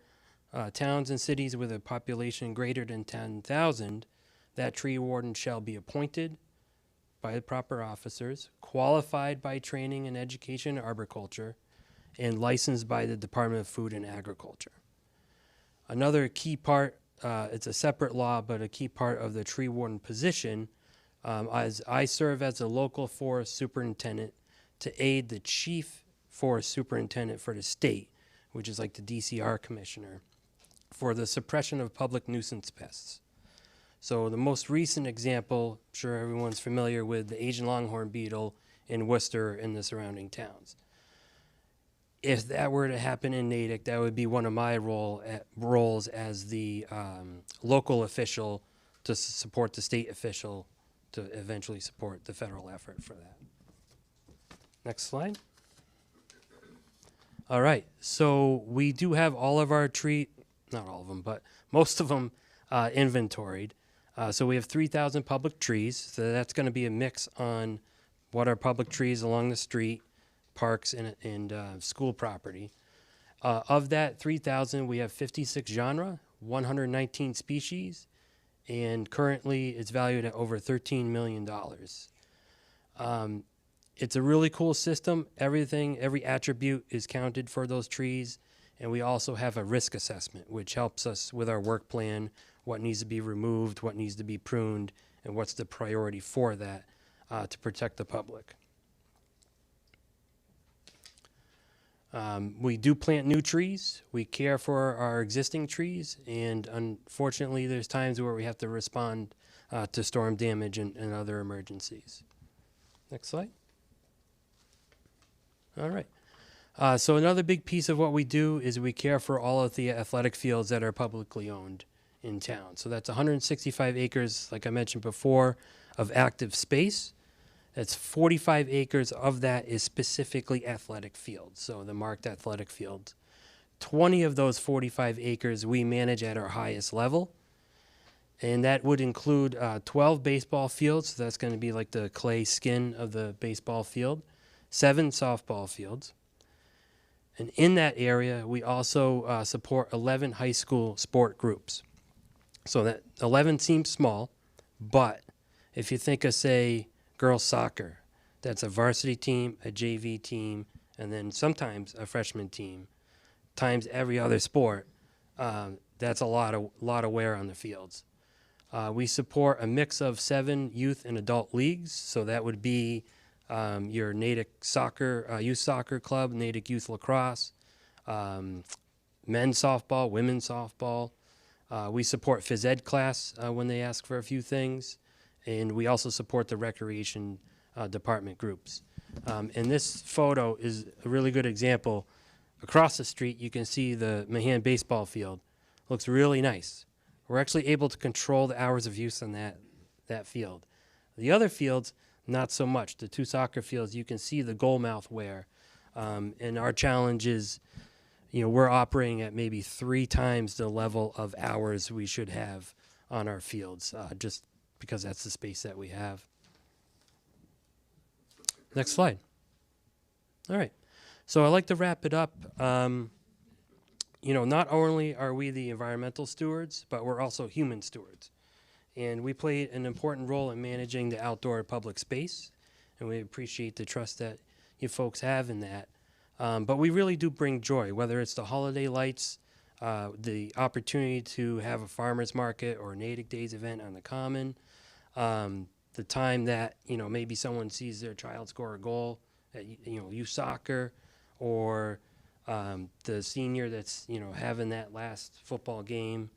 towns and cities with a population greater than 10,000, that tree warden shall be appointed by the proper officers, qualified by training and education in arboriculture, and licensed by the Department of Food and Agriculture. Another key part, it's a separate law, but a key part of the tree warden position, as I serve as a local forest superintendent to aid the chief forest superintendent for the state, which is like the DCR commissioner, for the suppression of public nuisance pests. So the most recent example, I'm sure everyone's familiar with the Asian longhorn beetle in Worcester and the surrounding towns. If that were to happen in Natick, that would be one of my roles as the local official to support the state official to eventually support the federal effort for that. Next slide. All right, so we do have all of our not all of them, but most of them inventoried. So we have 3,000 public trees. So that's going to be a mix on what are public trees along the street, parks, and school property. Of that 3,000, we have 56 genre, 119 species, and currently it's valued at over $13 million. It's a really cool system. Every attribute is counted for those trees, and we also have a risk assessment, which helps us with our work plan, what needs to be removed, what needs to be pruned, and what's the priority for that to protect the public. We do plant new trees. We care for our existing trees, and unfortunately, there's times where we have to respond to storm damage and other emergencies. Next slide. All right. So another big piece of what we do is we care for all of the athletic fields that are publicly owned in town. So that's 165 acres, like I mentioned before, of active space. That's 45 acres of that is specifically athletic fields, so the marked athletic fields. 20 of those 45 acres we manage at our highest level, and that would include 12 baseball fields, so that's going to be like the clay skin of the baseball field, 7 softball fields. And in that area, we also support 11 high school sport groups. So that 11 seems small, but if you think of, say, girls soccer, that's a varsity team, a JV team, and then sometimes a freshman team, times every other sport, that's a lot of wear on the fields. We support a mix of 7 youth and adult leagues, so that would be your Natick soccer, youth soccer club, Natick youth lacrosse, men's softball, women's softball. We support phys ed class when they ask for a few things, and we also support the recreation department groups. And this photo is a really good example. Across the street, you can see the Mahan baseball field. Looks really nice. We're actually able to control the hours of use on that field. The other fields, not so much. The 2 soccer fields, you can see the goal mouth wear. And our challenge is, we're operating at maybe 3 times the level of hours we should have on our fields, just because that's the space that we have. Next slide. All right. So I'd like to wrap it up. Not only are we the environmental stewards, but we're also human stewards. And we play an important role in managing the outdoor public space, and we appreciate the trust that you folks have in that. But we really do bring joy, whether it's the holiday lights, the opportunity to have a farmer's market or a Natick Days event on the Common, the time that, maybe someone sees their child score a goal at, youth soccer, or the senior that's, having that last football game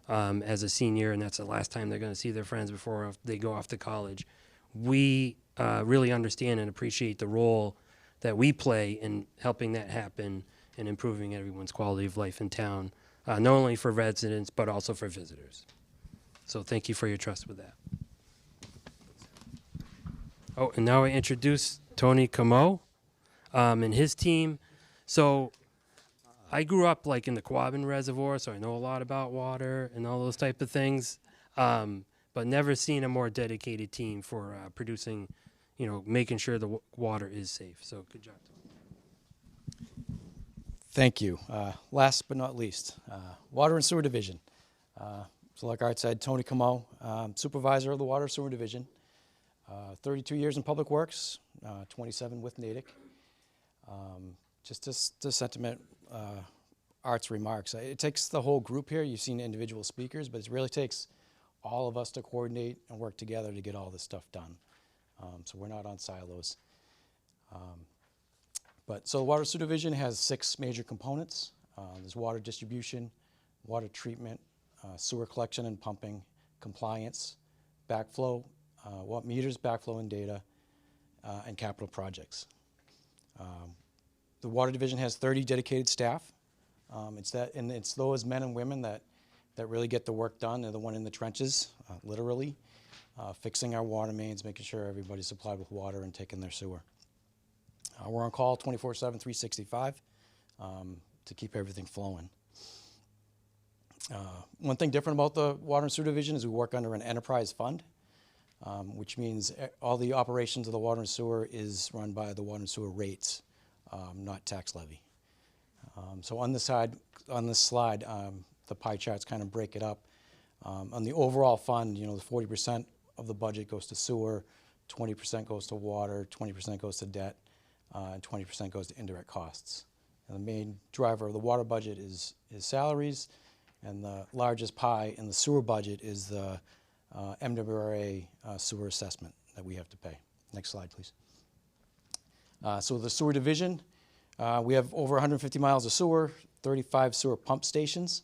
as a senior, and that's the last time they're going to see their friends before they go off to college. We really understand and appreciate the role that we play in helping that happen and improving everyone's quality of life in town, not only for residents, but also for visitors. So thank you for your trust with that. Oh, and now I introduce Tony Camo and his team. So I grew up like in the Quabbin Reservoir, so I know a lot about water and all those type of things, but never seen a more dedicated team for producing, making sure the water is safe. So good job, Tony. Thank you. Last but not least, Water and Sewer Division. So like Art said, Tony Camo, supervisor of the Water and Sewer Division. 32 years in public works, 27 with Natick. Just to sentiment Art's remarks. It takes the whole group here. You've seen individual speakers, but it really takes all of us to coordinate and work together to get all this stuff done. So we're not on silos. So the Water Sewer Division has 6 major components. There's water distribution, water treatment, sewer collection and pumping, compliance, backflow, meters, backflow and data, and capital projects. The Water Division has 30 dedicated staff. It's those men and women that really get the work done. They're the one in the trenches, literally, fixing our water mains, making sure everybody's supplied with water and taking their sewer. We're on call 24/7, 365 to keep everything flowing. One thing different about the Water and Sewer Division is we work under an enterprise fund, which means all the operations of the water and sewer is run by the water and sewer rates, not tax levy. So on this slide, the pie charts kind of break it up. On the overall fund, the 40% of the budget goes to sewer, 20% goes to water, 20% goes to debt, and 20% goes to indirect costs. And the main driver of the water budget is salaries, and the largest pie in the sewer budget is the MWRA sewer assessment that we have to pay. Next slide, please. So the sewer division, we have over 150 miles of sewer, 35 sewer pump stations.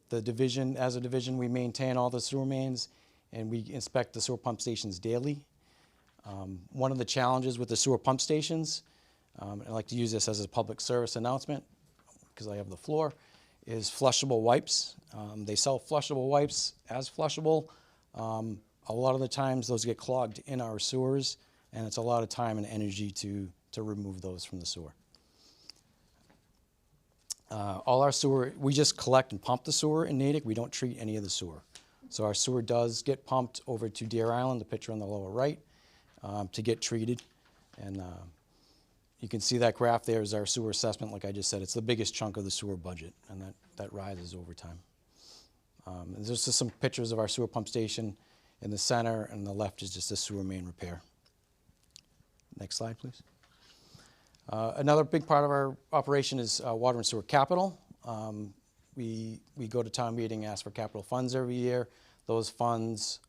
The division, as a division, we maintain all the sewer mains and we inspect the sewer pump stations daily. One of the challenges with the sewer pump stations, and I'd like to use this as a public service announcement because I have the floor, is flushable wipes. They sell flushable wipes as flushable. A lot of the times those get clogged in our sewers, and it's a lot of time and energy to remove those from the sewer. All our sewer, we just collect and pump the sewer in Natick. We don't treat any of the sewer. So our sewer does get pumped over to Deer Island, the picture on the lower right, to get treated. And you can see that graph there is our sewer assessment. Like I just said, it's the biggest chunk of the sewer budget, and that rises over time. And there's just some pictures of our sewer pump station in the center, and the left is just a sewer main repair. Next slide, please. Another big part of our operation is water and sewer capital. We go to town meeting, ask for capital funds every year. Those funds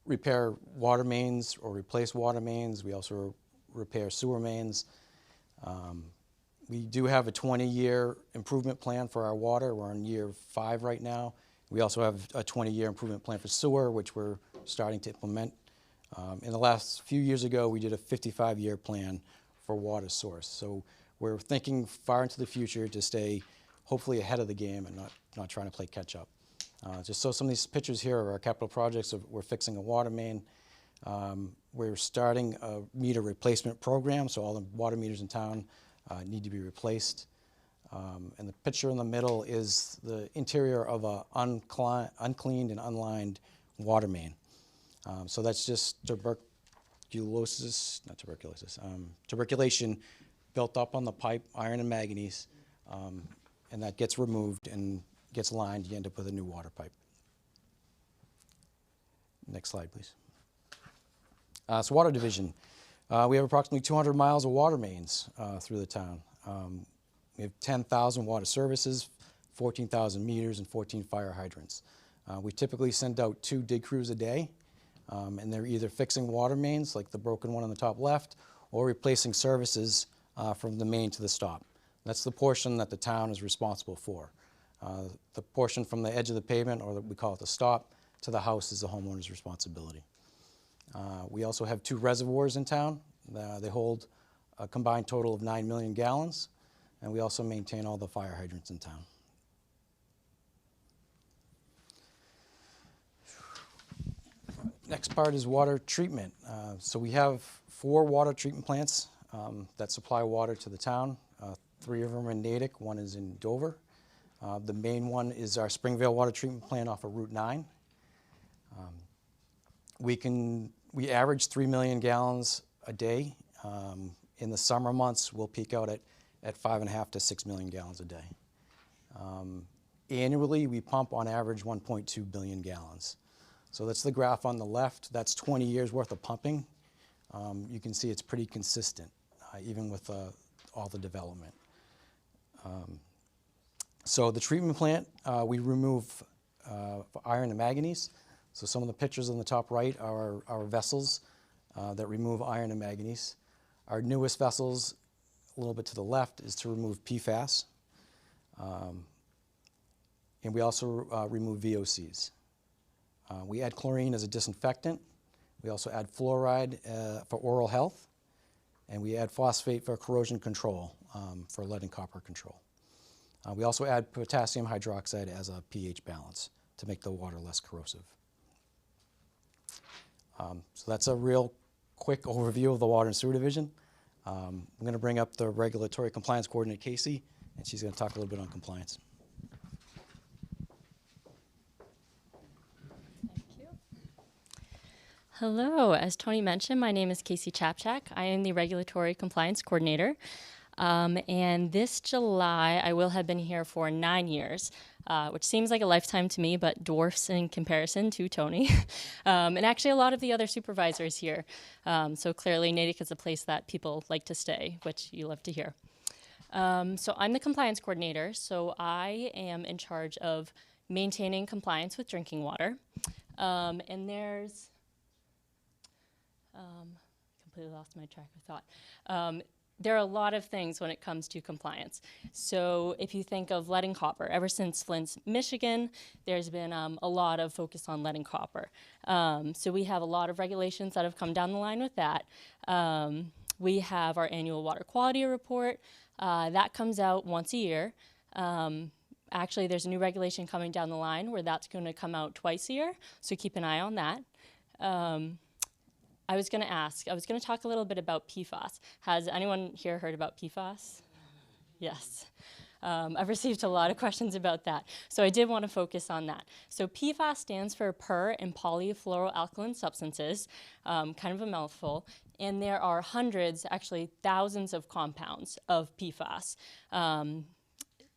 repair water mains or replace water mains. We also repair sewer mains. We do have a 20-year improvement plan for our water. We're on year 5 right now. We also have a 20-year improvement plan for sewer, which we're starting to implement. In the last few years ago, we did a 55-year plan for water source. So we're thinking far into the future to stay hopefully ahead of the game and not trying to play catch up. Just so some of these pictures here are our capital projects. We're fixing a water main. We're starting a meter replacement program, so all the water meters in town need to be replaced. And the picture in the middle is the interior of a uncleaned and unlined water main. So that's just tuberculation built up on the pipe, iron and manganese, and that gets removed and gets lined. You end up with a new water pipe. Next slide, please. So water division. We have approximately 200 miles of water mains through the town. We have 10,000 water services, 14,000 meters, and 14 fire hydrants. We typically send out 2 dig crews a day. And they're either fixing water mains, like the broken one on the top left, or replacing services from the main to the stop. That's the portion that the town is responsible for. The portion from the edge of the pavement, or we call it the stop, to the house is the homeowner's responsibility. We also have 2 reservoirs in town. They hold a combined total of 9 million gallons, and we also maintain all the fire hydrants in town. Next part is water treatment. So we have 4 water treatment plants that supply water to the town. 3 of them are in Natick, 1 is in Dover. The main one is our Springvale water treatment plant off of Route 9. We average 3 million gallons a day. In the summer months, we'll peak out at 5.5 to 6 million gallons a day. Annually, we pump on average 1.2 billion gallons. So that's the graph on the left. That's 20 years worth of pumping. You can see it's pretty consistent, even with all the development. So the treatment plant, we remove iron and manganese. So some of the pictures on the top right are our vessels that remove iron and manganese. Our newest vessels, a little bit to the left, is to remove PFAS. And we also remove VOCs. We add chlorine as a disinfectant. We also add fluoride for oral health. And we add phosphate for corrosion control, for lead and copper control. We also add potassium hydroxide as a pH balance to make the water less corrosive. So that's a real quick overview of the Water and Sewer Division. I'm going to bring up the Regulatory Compliance Coordinator, Casey, and she's going to talk a little bit on compliance. Hello, as Tony mentioned, my name is Casey Chapchak. I am the Regulatory Compliance Coordinator. And this July, I will have been here for 9 years, which seems like a lifetime to me, but dwarfs in comparison to Tony. And actually a lot of the other supervisors here. So clearly Natick is a place that people like to stay, which you love to hear. So I'm the Compliance Coordinator, so I am in charge of maintaining compliance with drinking water. And there's... completely lost my track of thought. There are a lot of things when it comes to compliance. So if you think of lead and copper, ever since Flint's, Michigan, there's been a lot of focus on lead and copper. So we have a lot of regulations that have come down the line with that. We have our annual water quality report. That comes out once a year. Actually, there's a new regulation coming down the line where that's going to come out twice a year, so keep an eye on that. I was going to talk a little bit about PFAS. Has anyone here heard about PFAS? Yes. I've received a lot of questions about that, so I did want to focus on that. So PFAS stands for per and polyfluoroalkyl substances, kind of a mouthful, and there are hundreds, actually thousands of compounds of PFAS.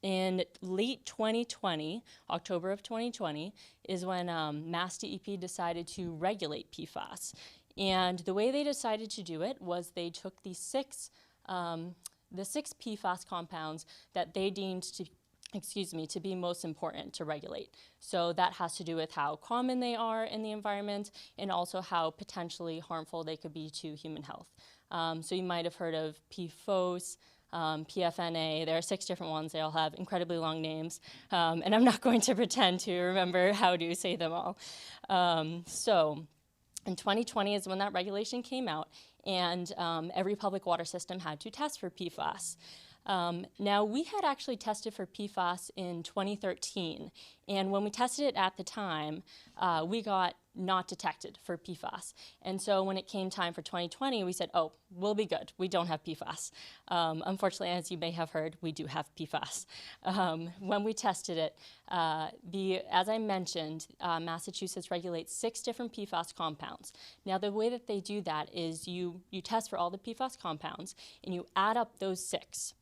In late 2020, October of 2020, is when Mass DEP decided to regulate PFAS. And the way they decided to do it was they took the six PFAS compounds that they deemed to be most important to regulate. So that has to do with how common they are in the environment and also how potentially harmful they could be to human health. So you might have heard of PFOS, PFNA. There are 6 different ones. They all have incredibly long names, and I'm not going to pretend to remember how to say them all. So in 2020 is when that regulation came out, and every public water system had to test for PFAS. Now, we had actually tested for PFAS in 2013, and when we tested it at the time, we got not detected for PFAS. And so when it came time for 2020, we said, oh, we'll be good. We don't have PFAS. Unfortunately, as you may have heard, we do have PFAS. When we tested it, as I mentioned, Massachusetts regulates 6 different PFAS compounds. Now, the way that they do that is you test for all the PFAS compounds, and you add up those 6,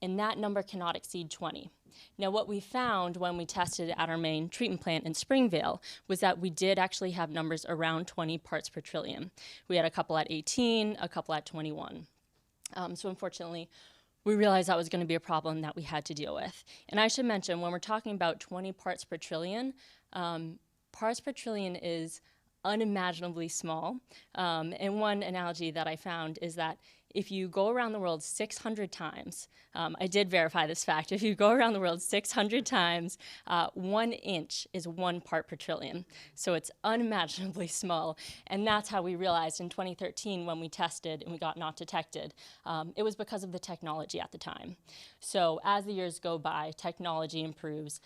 and that number cannot exceed 20. Now, what we found when we tested at our main treatment plant in Springvale was that we did actually have numbers around 20 parts per trillion. We had a couple at 18, a couple at 21. So unfortunately, we realized that was going to be a problem that we had to deal with. And I should mention, when we're talking about 20 parts per trillion is unimaginably small. And one analogy that I found is that if you go around the world 600 times, I did verify this fact, if you go around the world 600 times, 1 inch is 1 part per trillion. So it's unimaginably small. And that's how we realized in 2013 when we tested and we got not detected, it was because of the technology at the time. So as the years go by, technology improves.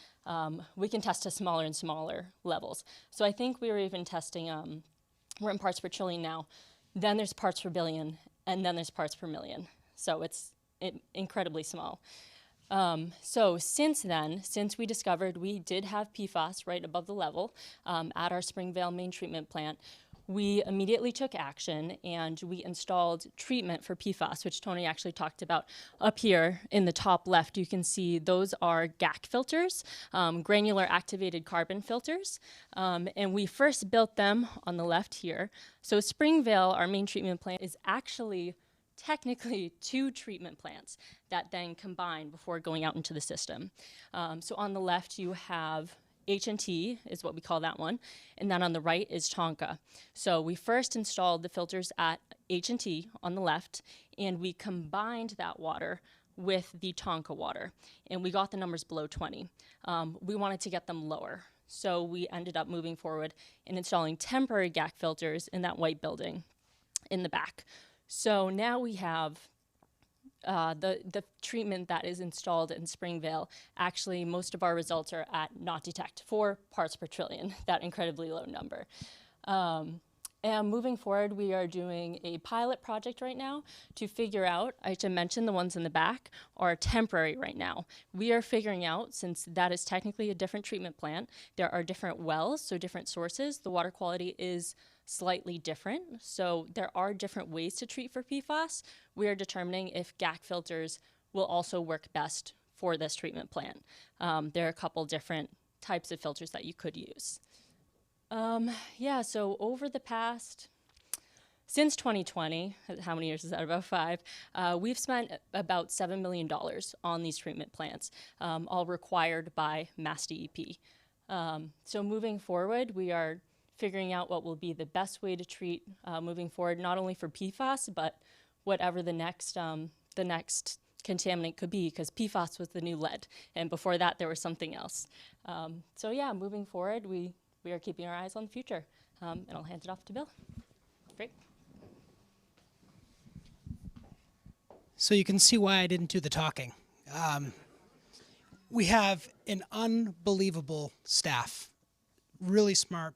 We can test to smaller and smaller levels. So I think we were even testing, we're in parts per trillion now, then there's parts per billion, and then there's parts per million. So it's incredibly small. So since then, since we discovered we did have PFAS right above the level at our Springvale main treatment plant, we immediately took action and we installed treatment for PFAS, which Tony actually talked about. Up here in the top left, you can see those are GAC filters, granular activated carbon filters. And we first built them on the left here. So Springvale, our main treatment plant, is actually technically 2 treatment plants that then combine before going out into the system. So on the left, you have H&T is what we call that one, and then on the right is Tonka. So we first installed the filters at H&T on the left, and we combined that water with the Tonka water, and we got the numbers below 20. We wanted to get them lower, so we ended up moving forward and installing temporary GAC filters in that white building in the back. So now we have the treatment that is installed in Springvale. Actually, most of our results are at not detect, 4 parts per trillion, that incredibly low number. And And moving forward, we are doing a pilot project right now to figure out, I should mention the ones in the back are temporary right now. We are figuring out, since that is technically a different treatment plant, there are different wells, so different sources. The water quality is slightly different, so there are different ways to treat for PFAS. We are determining if GAC filters will also work best for this treatment plant. There are a couple different types of filters that you could use. Yeah, so over the past, since 2020, how many years is that, about 5, we've spent about $7 million on these treatment plants, all required by Mass DEP. So moving forward, we are figuring out what will be the best way to treat moving forward, not only for PFAS, but whatever the next contaminant could be, because PFAS was the new lead, and before that there was something else. So yeah, moving forward, we are keeping our eyes on the future. And I'll hand it off to Bill. Great. So you can see why I didn't do the talking. We have an unbelievable staff, really smart.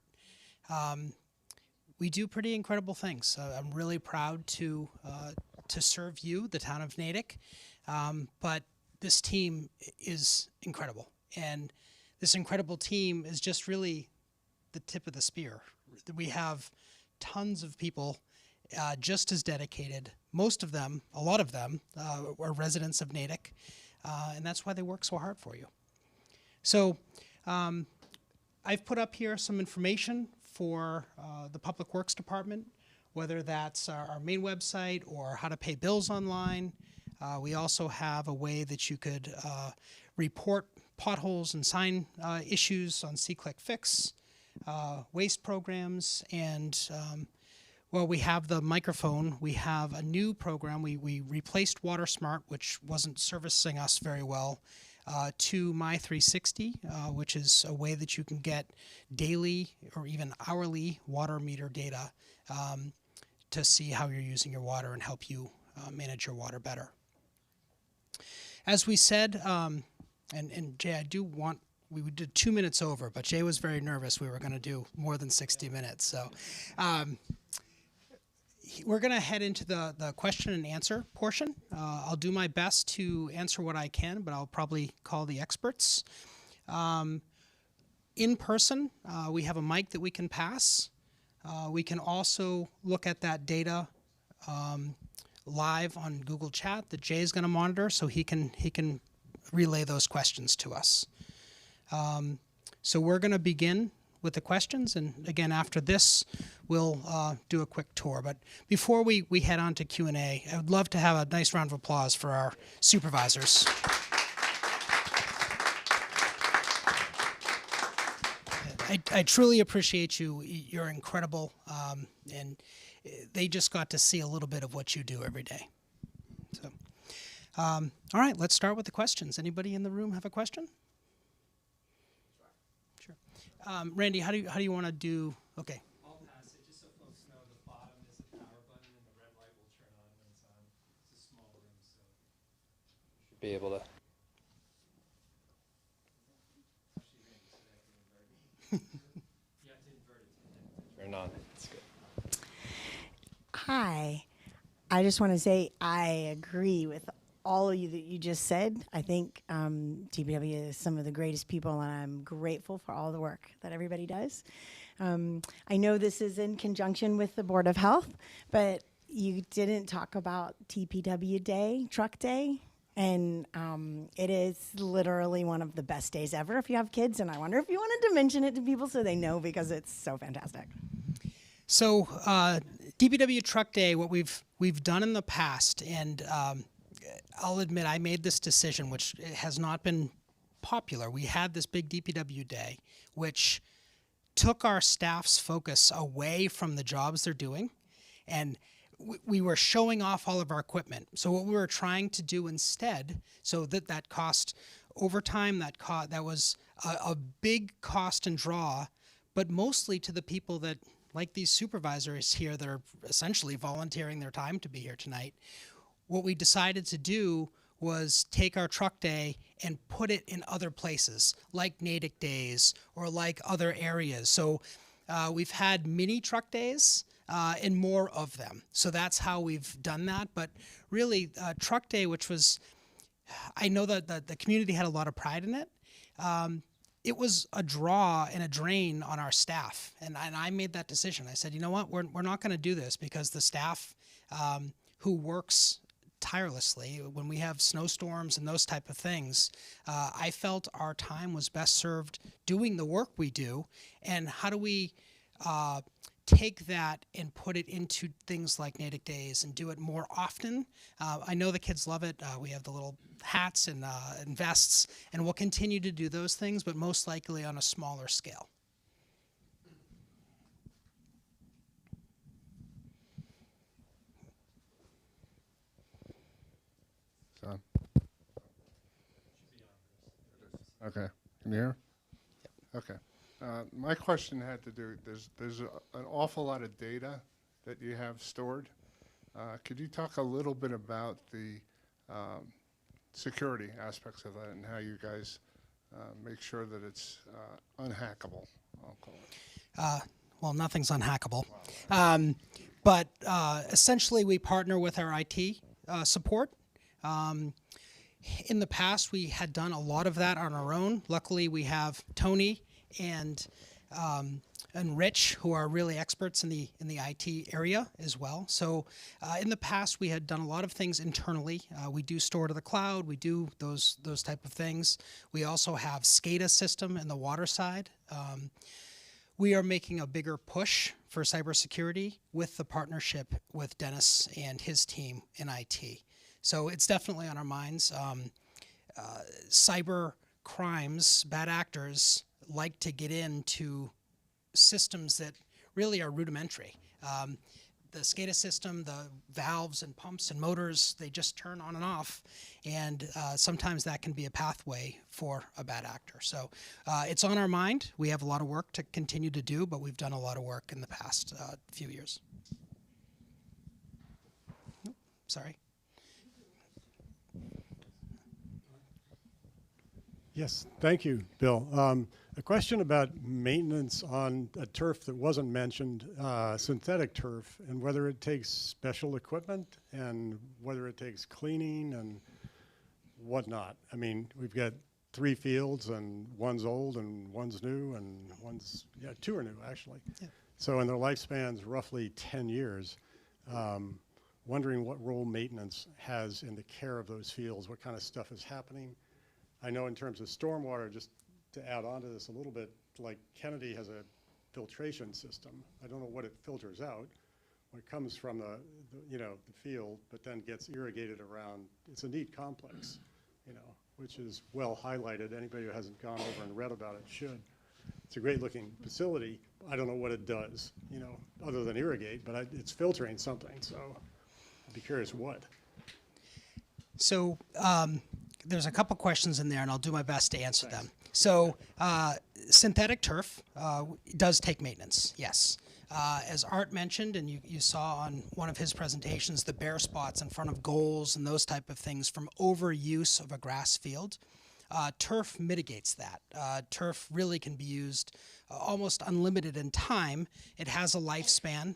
We do pretty incredible things. I'm really proud to serve you, the town of Natick. But this team is incredible. And this incredible team is just really the tip of the spear. We have tons of people just as dedicated. Most of them, a lot of them, are residents of Natick, and that's why they work so hard for you. So I've put up here some information for the Public Works Department, whether that's our main website or how to pay bills online. We also have a way that you could report potholes and sign issues on C-Click Fix, waste programs, and well, we have the microphone. We have a new program. We replaced WaterSmart, which wasn't servicing us very well, to My360, which is a way that you can get daily or even hourly water meter data to see how you're using your water and help you manage your water better. As we said, and Jay, I do want, we did 2 minutes over, but Jay was very nervous we were going to do more than 60 minutes. So we're going to head into the question and answer portion. I'll do my best to answer what I can, but I'll probably call the experts. In person, we have a mic that we can pass. We can also look at that data live on Google Chat that Jay is going to monitor, so he can relay those questions to us. So we're going to begin with the questions, and again, after this, we'll do a quick tour. But before we head on to Q&A, I would love to have a nice round of applause for our supervisors. I truly appreciate you. You're incredible, and they just got to see a little bit of what you do every day. So, all right, let's start with the questions. Anybody in the room have a question? Sure. Randy, how do you want to do? Okay. I'll pass it just so folks know the bottom is the power button and the red light will turn on when it's on. It's a small room, so you should be able to. You have to invert it. Turn on. It's good. Hi. I just want to say I agree with all of you that you just said. I think DPW is some of the greatest people, and I'm grateful for all the work that everybody does. I know this is in conjunction with the Board of Health, but you didn't talk about TPW Day, Truck Day, and it is literally one of the best days ever if you have kids, and I wonder if you wanted to mention it to people so they know, because it's so fantastic. So DPW Truck Day, what we've done in the past, and I'll admit I made this decision, which has not been popular. We had this big DPW Day, which took our staff's focus away from the jobs they're doing, and we were showing off all of our equipment. So what we were trying to do instead, so that cost overtime, that was a big cost and draw, but mostly to the people that, like these supervisors here, that are essentially volunteering their time to be here tonight. What we decided to do was take our truck day and put it in other places, like Natick days or like other areas. So we've had mini truck days and more of them. So that's how we've done that. But really, Truck Day, which was, I know that the community had a lot of pride in it. It was a draw and a drain on our staff. And I made that decision. I said, you know what, we're not going to do this, because the staff who works tirelessly when we have snowstorms and those type of things, I felt our time was best served doing the work we do. And how do we take that and put it into things like Natick Days and do it more often? I know the kids love it. We have the little hats and vests, and we'll continue to do those things, but most likely on a smaller scale. Son. Okay. Can you hear? Okay. My question had to do, there's an awful lot of data that you have stored. Could you talk a little bit about the security aspects of that and how you guys make sure that it's unhackable, I'll call it? Well, nothing's unhackable. But essentially, we partner with our IT support. In the past, we had done a lot of that on our own. Luckily, we have Tony and Rich, who are really experts in the IT area as well. So in the past, we had done a lot of things internally. We do store to the cloud. We do those type of things. We also have SCADA system in the water side. We are making a bigger push for cybersecurity with the partnership with Dennis and his team in IT. So it's definitely on our minds. Cyber crimes, bad actors like to get into systems that really are rudimentary. The SCADA system, the valves and pumps and motors, they just turn on and off, and sometimes that can be a pathway for a bad actor. So it's on our mind. We have a lot of work to continue to do, but we've done a lot of work in the past few years. Sorry. Yes, thank you, Bill. A question about maintenance on a turf that wasn't mentioned, synthetic turf, and whether it takes special equipment and whether it takes cleaning and whatnot. I mean, we've got 3 fields, and one's old and one's new, and one's, 2 are new actually. Yeah. So, and their lifespan's roughly 10 years. Wondering what role maintenance has in the care of those fields, what kind of stuff is happening. I know in terms of stormwater, just to add on to this a little bit, like Kennedy has a filtration system. I don't know what it filters out. It comes from the field, but then gets irrigated around. It's a neat complex, which is well highlighted. Anybody who hasn't gone over and read about it should. It's a great looking facility. I don't know what it does, other than irrigate, but it's filtering something. So I'd be curious what. So there's a couple questions in there, and I'll do my best to answer them. So synthetic turf does take maintenance, yes. As Art mentioned, and you saw on one of his presentations, the bare spots in front of goals and those type of things from overuse of a grass field. Turf mitigates that. Turf really can be used almost unlimited in time. It has a lifespan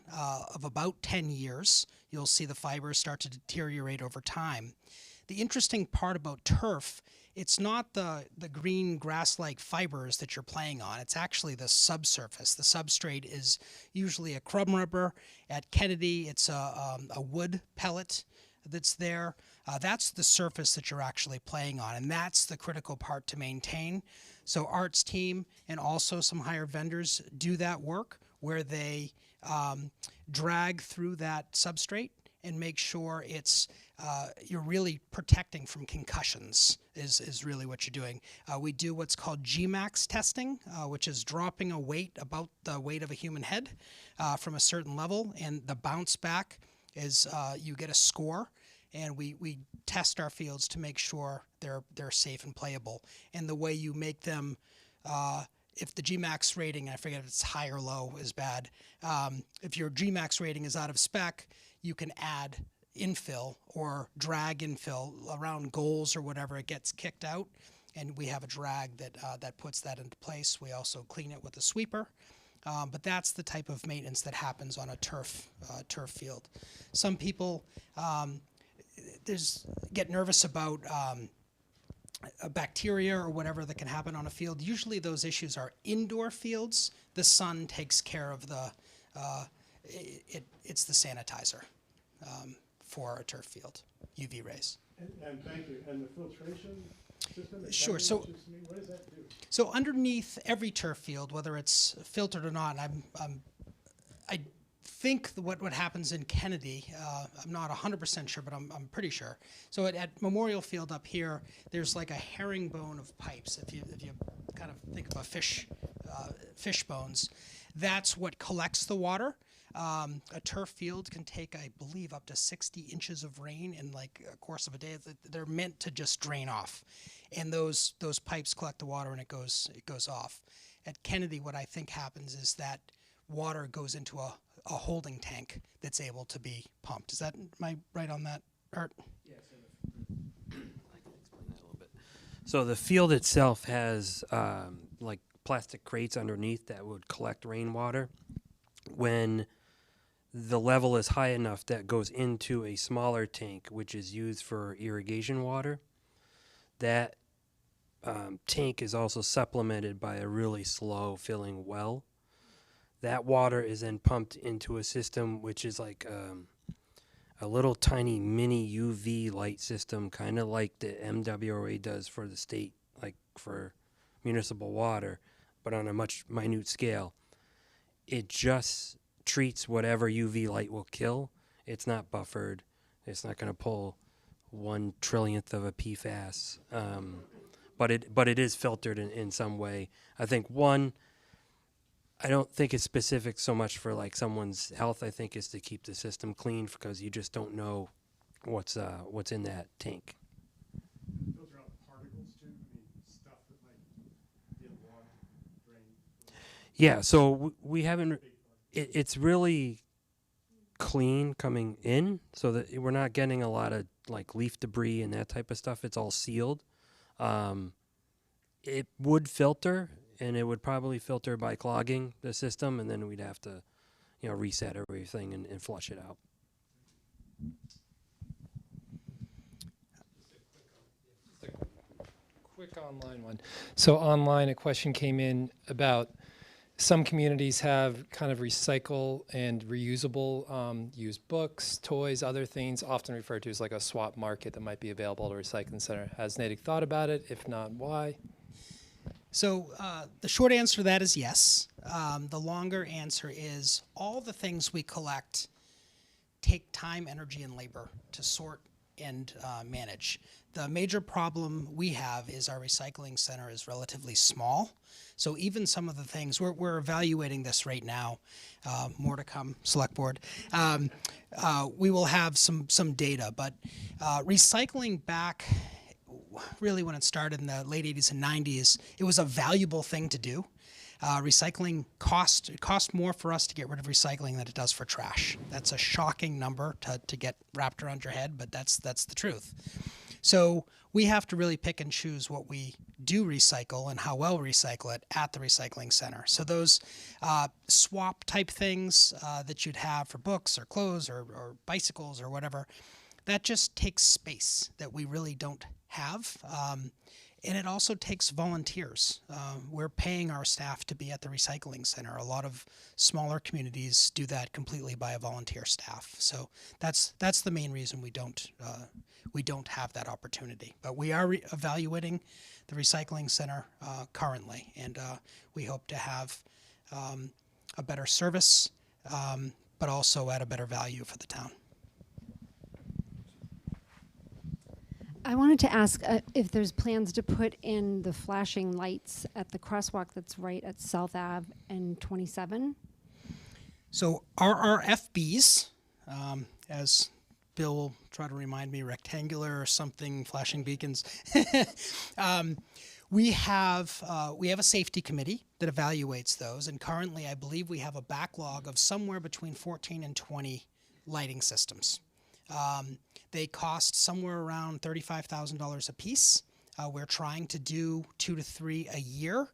of about 10 years. You'll see the fibers start to deteriorate over time. The interesting part about turf, it's not the green grass-like fibers that you're playing on. It's actually the subsurface. The substrate is usually a crumb rubber. At Kennedy, it's a wood pellet that's there. That's the surface that you're actually playing on, and that's the critical part to maintain. So Art's team and also some higher vendors do that work where they drag through that substrate and make sure it's you're really protecting from concussions is really what you're doing. We do what's called Gmax testing, which is dropping a weight about the weight of a human head from a certain level, and the bounce back is you get a score, and we test our fields to make sure they're safe and playable. And the way you make them, if the Gmax rating, I forget if it's high or low, is bad. If your Gmax rating is out of spec, you can add infill or drag infill around goals or whatever. It gets kicked out, and we have a drag that puts that into place. We also clean it with a sweeper. But that's the type of maintenance that happens on a turf field. Some people get nervous about bacteria or whatever that can happen on a field. Usually those issues are indoor fields. The sun takes care of it's the sanitizer for a turf field, UV rays. And thank you. And the filtration system? Sure. So, what does that do? so underneath every turf field, whether it's filtered or not, I think what happens in Kennedy, I'm not 100% sure, but I'm pretty sure. So at Memorial Field up here, there's like a herringbone of pipes. If you kind of think of a fish bones, that's what collects the water. A turf field can take, I believe, up to 60 inches of rain in like a course of a day. They're meant to just drain off, and those pipes collect the water and it goes off. At Kennedy, what I think happens is that water goes into a holding tank that's able to be pumped. Am I right on that, Art? Yes. I can explain that a little bit. So the field itself has like plastic crates underneath that would collect rainwater. When the level is high enough, that goes into a smaller tank, which is used for irrigation water. That tank is also supplemented by a really slow filling well. That water is then pumped into a system which is like a little tiny mini UV light system, kind of like the MWRA does for the state, like for municipal water, but on a much minute scale. It just treats whatever UV light will kill. It's not buffered. It's not going to pull 1/1,000,000th of a PFAS. But it is filtered in some way. I think I don't think it's specific so much for like someone's health. I think it's to keep the system clean because you just don't know what's in that tank. Filter out particles too? I mean, stuff that might get water, drain. Yeah, so we haven't. It's really clean coming in, so that we're not getting a lot of like leaf debris and that type of stuff. It's all sealed. It would filter, and it would probably filter by clogging the system, and then we'd have to, reset everything and flush it out. Just a quick online one. So online, a question came in about some communities have kind of recycle and reusable used books, toys, other things, often referred to as like a swap market that might be available at a recycling center. Has Natick thought about it? If not, why? So the short answer to that is yes. The longer answer is all the things we collect take time, energy, and labor to sort and manage. The major problem we have is our recycling center is relatively small. So even some of the things, we're evaluating this right now, more to come, Select Board. We will have some data, but recycling back, really when it started in the late 80s and 90s, it was a valuable thing to do. Recycling it cost more for us to get rid of recycling than it does for trash. That's a shocking number to get wrapped around your head, but that's the truth. So we have to really pick and choose what we do recycle and how well we recycle it at the recycling center. So those swap type things that you'd have for books or clothes or bicycles or whatever, that just takes space that we really don't have. And it also takes volunteers. We're paying our staff to be at the recycling center. A lot of smaller communities do that completely by a volunteer staff. So that's the main reason we don't have that opportunity. But we are evaluating the recycling center currently, and we hope to have a better service, but also at a better value for the town. I wanted to ask if there's plans to put in the flashing lights at the crosswalk that's right at South Ave and 27. So our RFBs, as Bill will try to remind me, rectangular or something, flashing beacons. We have a safety committee that evaluates those, and currently I believe we have a backlog of somewhere between 14 and 20 lighting systems. They cost somewhere around $35,000 a piece. We're trying to do 2 to 3 a year.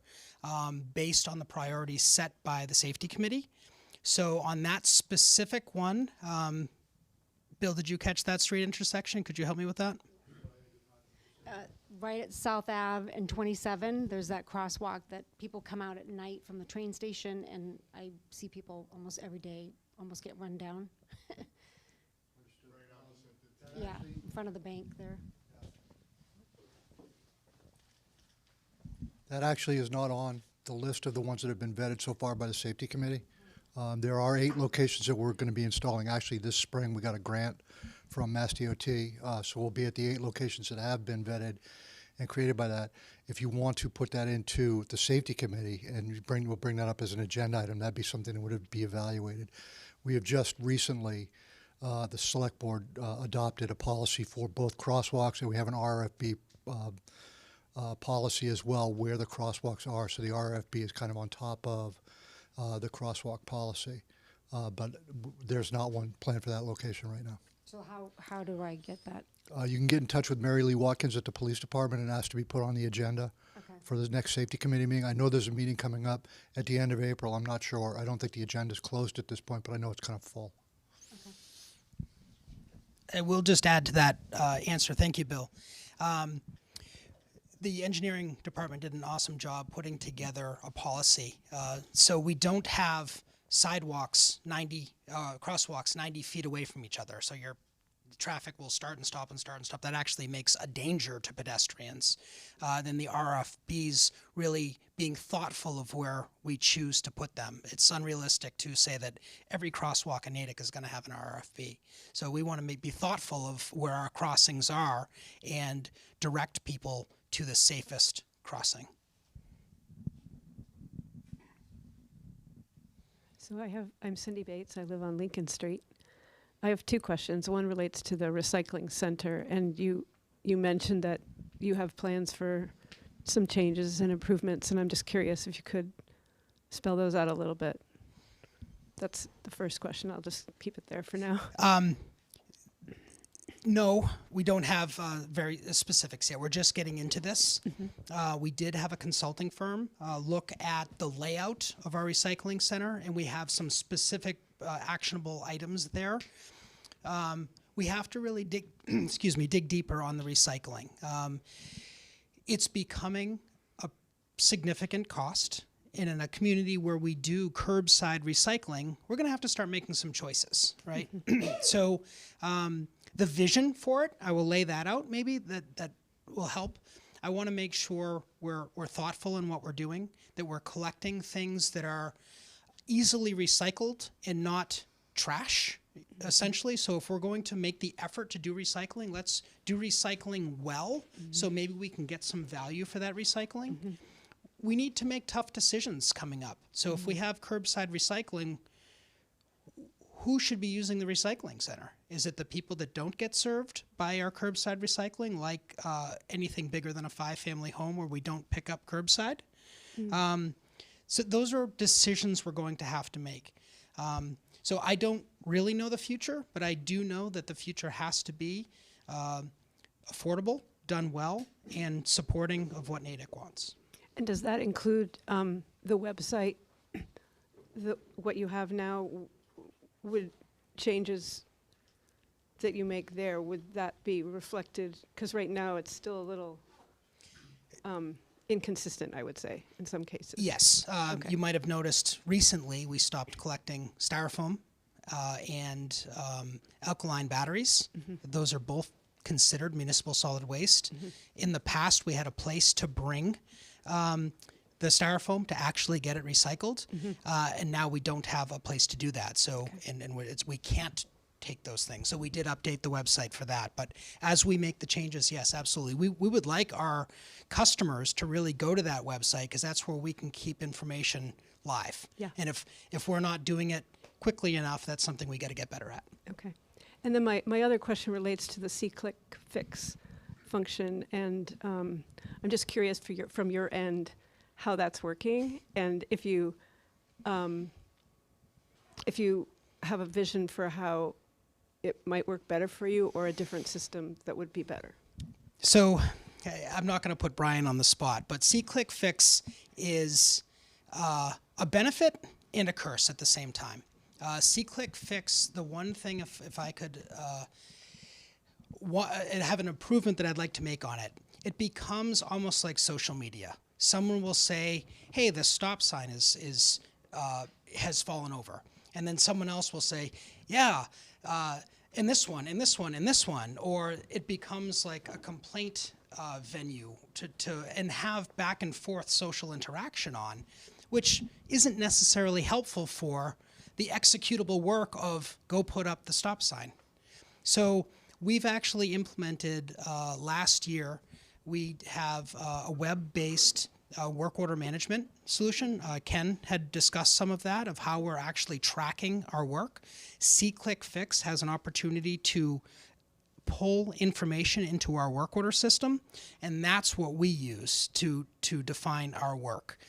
based on the priorities set by the safety committee. So on that specific one, Bill, did you catch that street intersection? Could you help me with that? Right at South Ave and 27, there's that crosswalk that people come out at night from the train station, and I see people almost every day almost get run down. Yeah, in front of the bank there. That actually is not on the list of the ones that have been vetted so far by the safety committee. There are 8 locations that we're going to be installing. Actually, this spring we got a grant from Mass DOT, so we'll be at the 8 locations that have been vetted and created by that. If you want to put that into the safety committee and we'll bring that up as an agenda item, that'd be something that would be evaluated. We have just recently, the select board adopted a policy for both crosswalks, and we have an RFB policy as well where the crosswalks are. So the RFB is kind of on top of the crosswalk policy, but there's not one planned for that location right now. So how do I get that? You can get in touch with Mary Lee Watkins at the police department and ask to be put on the agenda for the next safety committee meeting. I know there's a meeting coming up at the end of April. I'm not sure. I don't think the agenda's closed at this point, but I know it's kind of full. I will just add to that answer. Thank you, Bill. The engineering department did an awesome job putting together a policy. So we don't have sidewalks crosswalks 90 feet away from each other. So your traffic will start and stop and start and stop. That actually makes a danger to pedestrians. Then the RFBs really being thoughtful of where we choose to put them. It's unrealistic to say that every crosswalk in Natick is going to have an RFB. So we want to be thoughtful of where our crossings are and direct people to the safest crossing. So I'm Cindy Bates. I live on Lincoln Street. I have 2 questions. One relates to the recycling center, and you mentioned that you have plans for some changes and improvements, and I'm just curious if you could spell those out a little bit. That's the first question. I'll just keep it there for now. No, we don't have very specifics yet. We're just getting into this. We did have a consulting firm look at the layout of our recycling center, and we have some specific actionable items there. We have to really dig deeper on the recycling. It's becoming a significant cost. And in a community where we do curbside recycling, we're going to have to start making some choices, right? So the vision for it, I will lay that out. Maybe that will help. I want to make sure we're thoughtful in what we're doing, that we're collecting things that are easily recycled and not trash, essentially. So if we're going to make the effort to do recycling, let's do recycling well, so maybe we can get some value for that recycling. We need to make tough decisions coming up. So if we have curbside recycling, who should be using the recycling center? Is it the people that don't get served by our curbside recycling, like anything bigger than a 5-family home where we don't pick up curbside? So those are decisions we're going to have to make. So I don't really know the future, but I do know that the future has to be affordable, done well, and supporting of what Natick wants. And does that include the website, what you have now, would changes that you make there, would that be reflected? Because right now it's still a little inconsistent, I would say, in some cases. Yes. You might have noticed recently we stopped collecting styrofoam and alkaline batteries. Those are both considered municipal solid waste. In the past, we had a place to bring the styrofoam to actually get it recycled, and now we don't have a place to do that. So, and we can't take those things. So we did update the website for that. But as we make the changes, yes, absolutely. We would like our customers to really go to that website, because that's where we can keep information live. Yeah. And if we're not doing it quickly enough, that's something we got to get better at. Okay. And then my other question relates to the C-click fix function, and I'm just curious from your end how that's working, and if you have a vision for how it might work better for you, or a different system that would be better. So I'm not going to put Brian on the spot, but C-click fix is a benefit and a curse at the same time. C-Click Fix, the one thing, if I could have an improvement that I'd like to make on it, it becomes almost like social media. Someone will say, hey, the stop sign has fallen over. And then someone else will say, yeah, and this one, and this one, and this one. Or it becomes like a complaint venue and have back and forth social interaction on, which isn't necessarily helpful for the executable work of go put up the stop sign. So we've actually implemented last year, we have a web-based work order management solution. Ken had discussed some of that, of how we're actually tracking our work. C-Click Fix has an opportunity to pull information into our work order system, and that's what we use to define our work.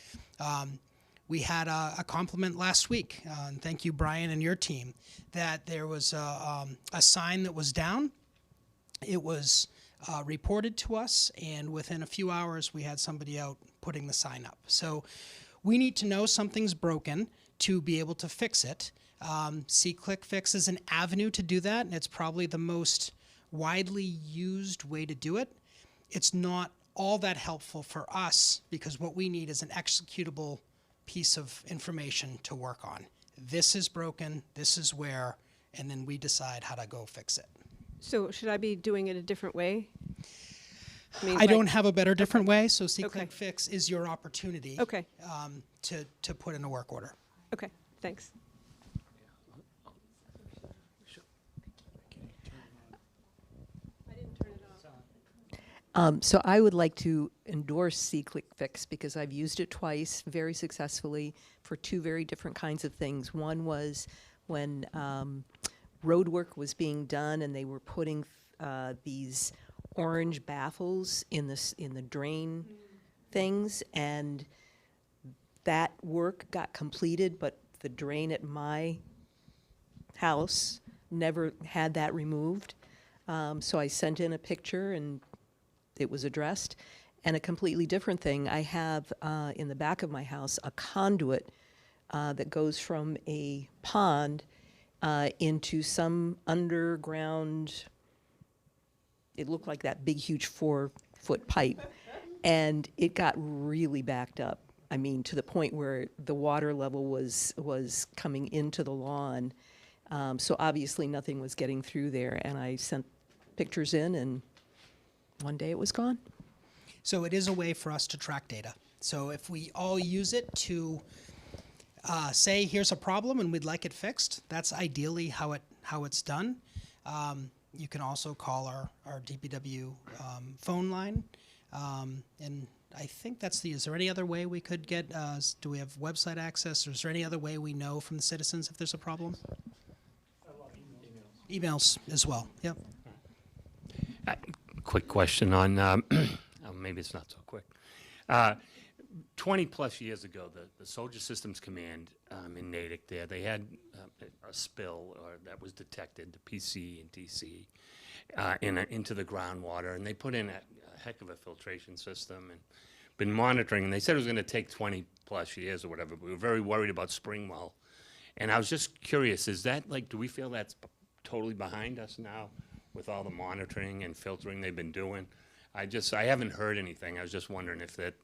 We had a compliment last week, and thank you, Brian, and your team, that there was a sign that was down. It was reported to us, and within a few hours, we had somebody out putting the sign up. So we need to know something's broken to be able to fix it. C-Click Fix is an avenue to do that, and it's probably the most widely used way to do it. It's not all that helpful for us because what we need is an executable piece of information to work on. This is broken, this is where, and then we decide how to go fix it. So should I be doing it a different way? I don't have a better different way, so C-Click Fix is your opportunity to put in a work order. Okay, thanks. So I would like to endorse C-Click Fix because I've used it twice very successfully for two very different kinds of things. One was when road work was being done and they were putting these orange baffles in the drain things, and that work got completed, but the drain at my house never had that removed. So I sent in a picture and it was addressed. And a completely different thing, I have in the back of my house a conduit that goes from a pond into some underground, it looked like that big, huge 4-foot pipe. And it got really backed up. I mean, to the point where the water level was coming into the lawn. So obviously nothing was getting through there. And I sent pictures in, and one day it was gone. So it is a way for us to track data. So if we all use it to say, here's a problem and we'd like it fixed, that's ideally how it's done. You can also call our DPW phone line. And I think that's is there any other way we could get, do we have website access, or is there any other way we know from the citizens if there's a problem? Emails as well, yep. Quick question on, maybe it's not so quick. 20 plus years ago, the Soldier Systems Command in Natick there, they had a spill that was detected, the PC and DC, into the groundwater, and they put in a heck of a filtration system and been monitoring, and they said it was going to take 20 plus years or whatever, but we were very worried about Springwell. And I was just curious, is that do we feel that's totally behind us now with all the monitoring and filtering they've been doing? I haven't heard anything. I was just wondering if that,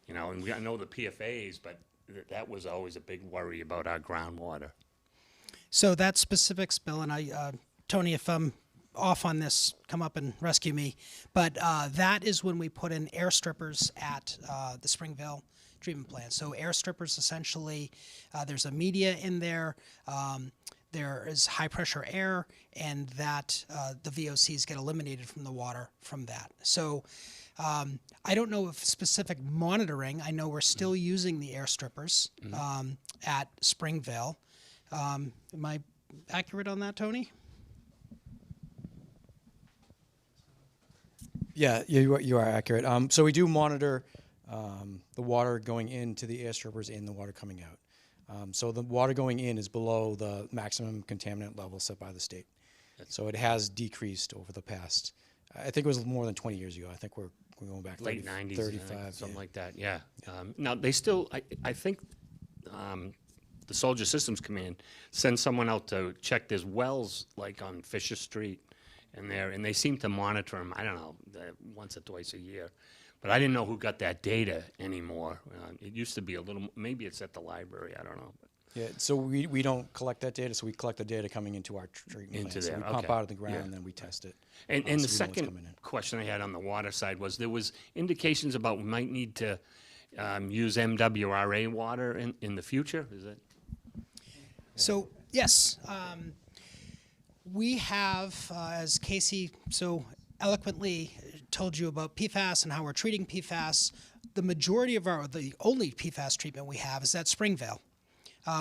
and I know the PFAs, but that was always a big worry about our groundwater. So that specific spill, and Tony, if I'm off on this, come up and rescue me, but that is when we put in air strippers at the Springville treatment plant. So air strippers, essentially, there's a media in there, there is high pressure air, and that the VOCs get eliminated from the water from that. So I don't know if specific monitoring, I know we're still using the air strippers at Springville. Am I accurate on that, Tony? Yeah, you are accurate. So we do monitor the water going into the air strippers and the water coming out. So the water going in is below the maximum contaminant level set by the state. So it has decreased over the past I think it was more than 20 years ago. I think we're going back Late 30, 90s, 35. something yeah. like that, yeah. Now, they still, I think the Soldier Systems Command sends someone out to check there's wells like on Fisher Street and they seem to monitor them, I don't know, once or twice a year. But I didn't know who got that data anymore. It used to be a little, maybe it's at the library, I don't know. Yeah, so we don't collect that data, so we collect the data coming into our treatment Into plant. So there, we pump okay. out of the ground Yeah. and then we test it. And So the we know what's second coming in. question I had on the water side was there was indications about we might need to use MWRA water in the future. Is that? So yes, we have, as Casey so eloquently told you about PFAS and how we're treating PFAS, the majority of the only PFAS treatment we have is at Springvale.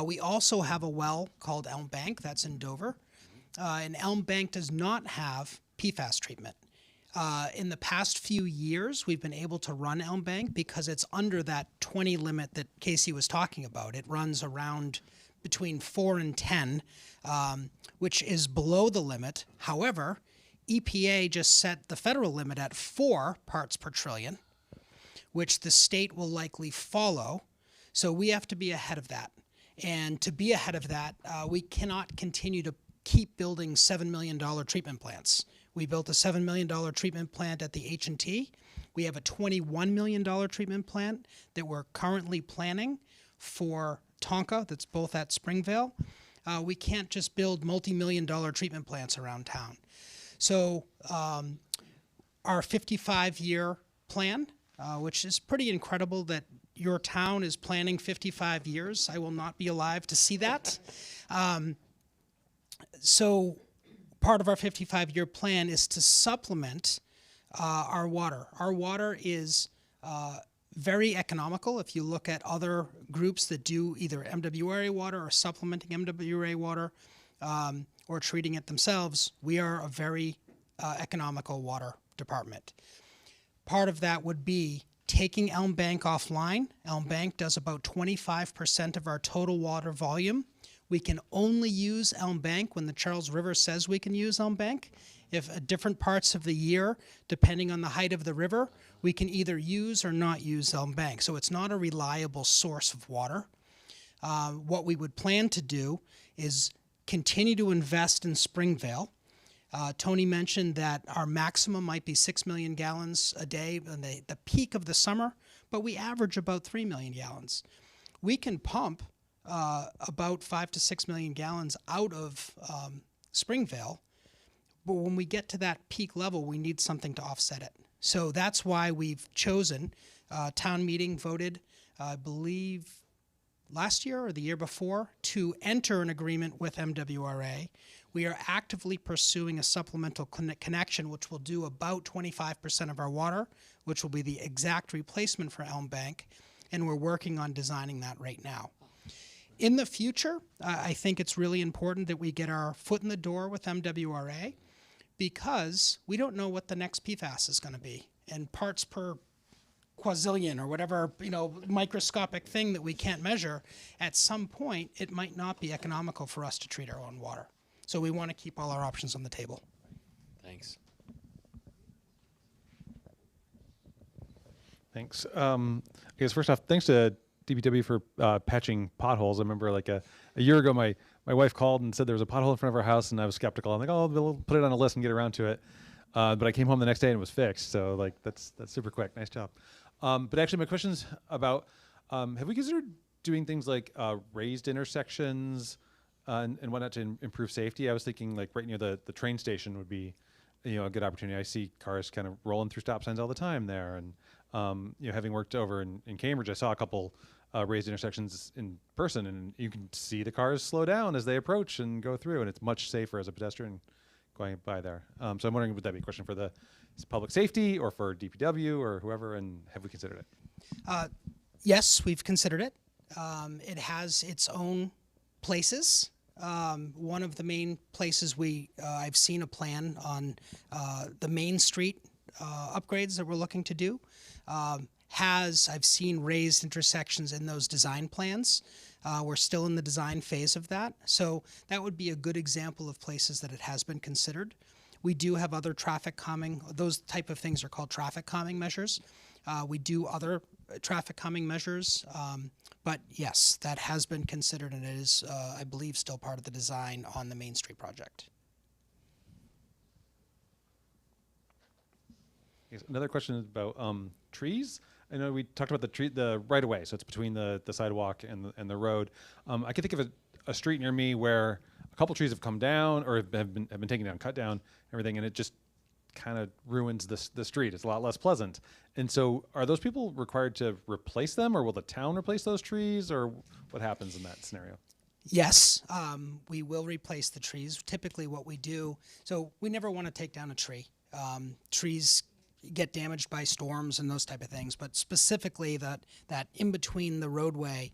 We also have a well called Elm Bank that's in Dover, and Elm Bank does not have PFAS treatment. In the past few years, we've been able to run Elm Bank because it's under that 20 limit that Casey was talking about. It runs around between 4 and 10, which is below the limit. However, EPA just set the federal limit at 4 parts per trillion, which the state will likely follow. So we have to be ahead of that. And to be ahead of that, we cannot continue to keep building $7 million treatment plants. We built a $7 million treatment plant at the H&T. We have a $21 million treatment plant that we're currently planning for Tonka, that's both at Springvale. We can't just build multi-million-dollar treatment plants around town. So our 55-year plan, which is pretty incredible that your town is planning 55 years. I will not be alive to see that. So part of our 55-year plan is to supplement our water. Our water is very economical. If you look at other groups that do either MWRA water or supplementing MWRA water or treating it themselves, we are a very economical water department. Part of that would be taking Elm Bank offline. Elm Bank does about 25% of our total water volume. We can only use Elm Bank when the Charles River says we can use Elm Bank. If at different parts of the year, depending on the height of the river, we can either use or not use Elm Bank. So it's not a reliable source of water. What we would plan to do is continue to invest in Springvale. Tony mentioned that our maximum might be 6 million gallons a day in the peak of the summer, but we average about 3 million gallons. We can pump about 5 to 6 million gallons out of Springvale, but when we get to that peak level, we need something to offset it. So that's why we've chosen, town meeting voted, I believe, last year or the year before, to enter an agreement with MWRA. We are actively pursuing a supplemental connection, which will do about 25% of our water, which will be the exact replacement for Elm Bank, and we're working on designing that right now. In the future, I think it's really important that we get our foot in the door with MWRA because we don't know what the next PFAS is going to be. And parts per quazillion or whatever, microscopic thing that we can't measure, at some point it might not be economical for us to treat our own water. So we want to keep all our options on the table. Thanks. Thanks. I guess first off, thanks to DPW for patching potholes. I remember like a year ago, my wife called and said there was a pothole in front of our house, and I was skeptical. I'm like, oh, we'll put it on a list and get around to it. But I came home the next day and it was fixed. So like that's super quick. Nice job. But actually, my question's about have we considered doing things like raised intersections and whatnot to improve safety? I was thinking like right near the train station would be a good opportunity. I see cars kind of rolling through stop signs all the time there, and having worked over in Cambridge, I saw a couple raised intersections in person, and you can see the cars slow down as they approach and go through, and it's much safer as a pedestrian going by there. So I'm wondering, would that be a question for the public safety or for DPW or whoever, and have we considered it? Yes, we've considered it. It has its own places. One of the main places I've seen a plan on the Main Street upgrades that we're looking to do. I've seen raised intersections in those design plans. We're still in the design phase of that. So that would be a good example of places that it has been considered. We do have other traffic calming, those type of things are called traffic calming measures. We do other traffic calming measures, but yes, that has been considered, and it is, I believe, still part of the design on the Main Street project. Another question is about trees. I know we talked about the right of way, so it's between the sidewalk and the road. I can think of a street near me where a couple trees have come down or have been taken down, cut down, everything, and it just kind of ruins the street. It's a lot less pleasant. And so, are those people required to replace them, or will the town replace those trees, or what happens in that scenario? Yes, we will replace the trees. Typically what we do, so we never want to take down a tree. Trees get damaged by storms and those type of things, but specifically that in between the roadway,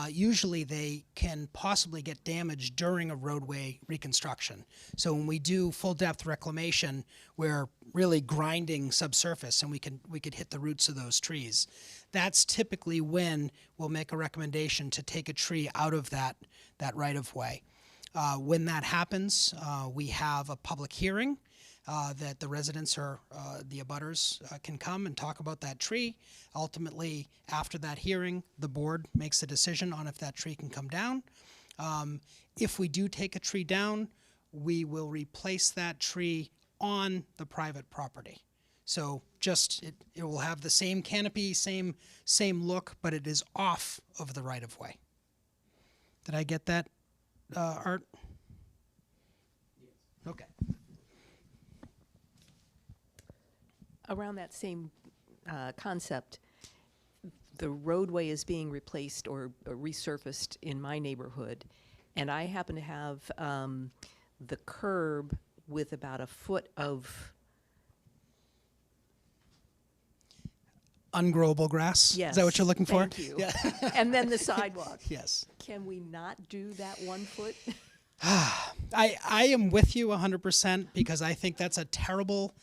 usually they can possibly get damaged during a roadway reconstruction. So when we do full depth reclamation, we're really grinding subsurface, and we could hit the roots of those trees. That's typically when we'll make a recommendation to take a tree out of that right of way. When that happens, we have a public hearing. That the residents or the abutters can come and talk about that tree. Ultimately, after that hearing, the board makes a decision on if that tree can come down. If we do take a tree down, we will replace that tree on the private property. So just it will have the same canopy, same look, but it is off of the right of way. Did I get that, Art? Okay. Around that same concept, the roadway is being replaced or resurfaced in my neighborhood, and I happen to have the curb with about a foot of ungrowable grass? Yes. Is that what you're looking for? Thank you. Yeah. And then the sidewalk. Yes. Can we not do that 1 foot? I am with you 100% because I think that's a terrible.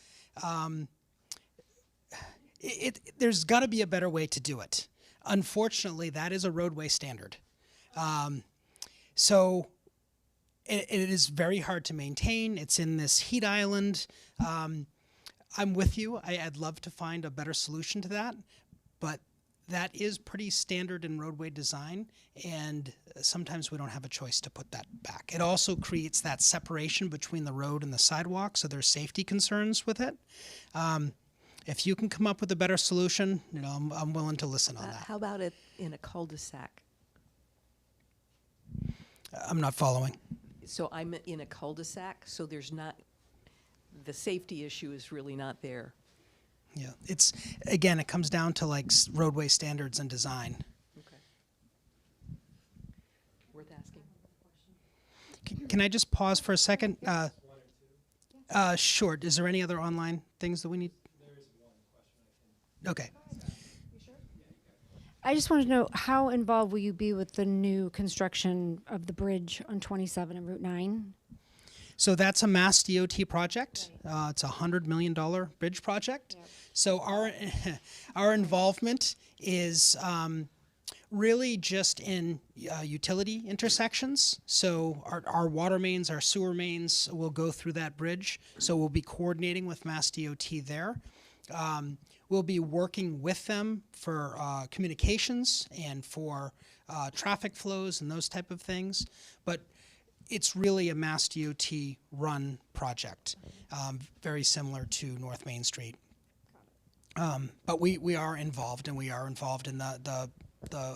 There's got to be a better way to do it. Unfortunately, that is a roadway standard. So it is very hard to maintain. It's in this heat island. I'm with you. I'd love to find a better solution to that, but that is pretty standard in roadway design, and sometimes we don't have a choice to put that back. It also creates that separation between the road and the sidewalk, so there's safety concerns with it. If you can come up with a better solution, I'm willing to listen on that. How about it in a cul-de-sac? I'm not following. So I'm in a cul-de-sac, so there's not, the safety issue is really not there. Yeah, it comes down to like roadway standards and design. Okay. Worth asking. Can I just pause for a second? Sure. Is there any other online things that we need? There is one question. Okay. I just want to know, how involved will you be with the new construction of the bridge on 27 and Route 9? So that's a Mass DOT project. It's a $100 million bridge project. Yep. So our involvement is really just in utility intersections. So our water mains, our sewer mains will go through that bridge. So we'll be coordinating with Mass DOT there. We'll be working with them for communications and for traffic flows and those type of things. But it's really a Mass DOT run project, very similar to North Main Street. But we are involved, and we are involved in the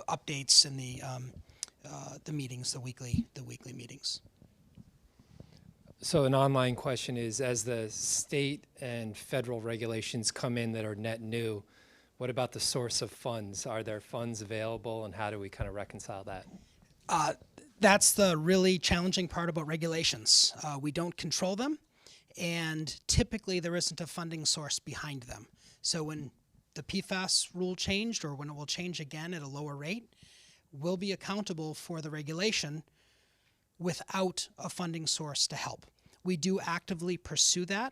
updates and the meetings, the weekly meetings. So an online question is, as the state and federal regulations come in that are net new, what about the source of funds? Are there funds available, and how do we kind of reconcile that? That's the really challenging part about regulations. We don't control them, and typically there isn't a funding source behind them. So when the PFAS rule changed, or when it will change again at a lower rate, we'll be accountable for the regulation without a funding source to help. We do actively pursue that.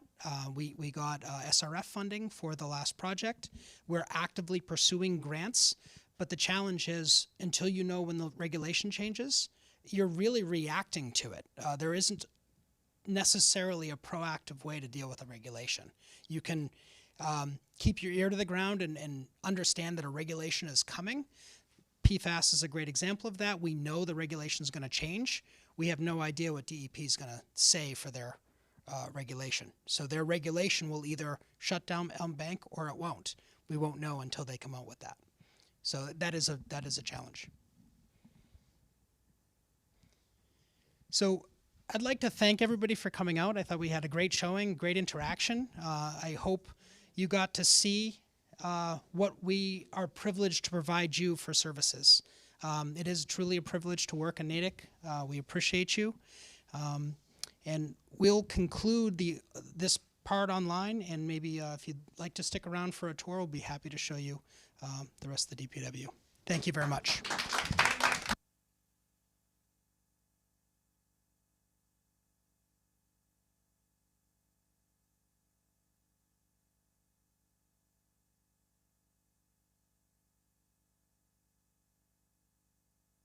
We got SRF funding for the last project. We're actively pursuing grants, but the challenge is, until you know when the regulation changes, you're really reacting to it. There isn't necessarily a proactive way to deal with a regulation. You can keep your ear to the ground and understand that a regulation is coming. PFAS is a great example of that. We know the regulation is going to change. We have no idea what DEP is going to say for their regulation. So their regulation will either shut down Elm Bank or it won't. We won't know until they come out with that. So that is a challenge. So I'd like to thank everybody for coming out. I thought we had a great showing, great interaction. I hope you got to see what we are privileged to provide you for services. It is truly a privilege to work in Natick. We appreciate you. And we'll conclude this part online, and maybe if you'd like to stick around for a tour, we'll be happy to show you the rest of the DPW. Thank you very much.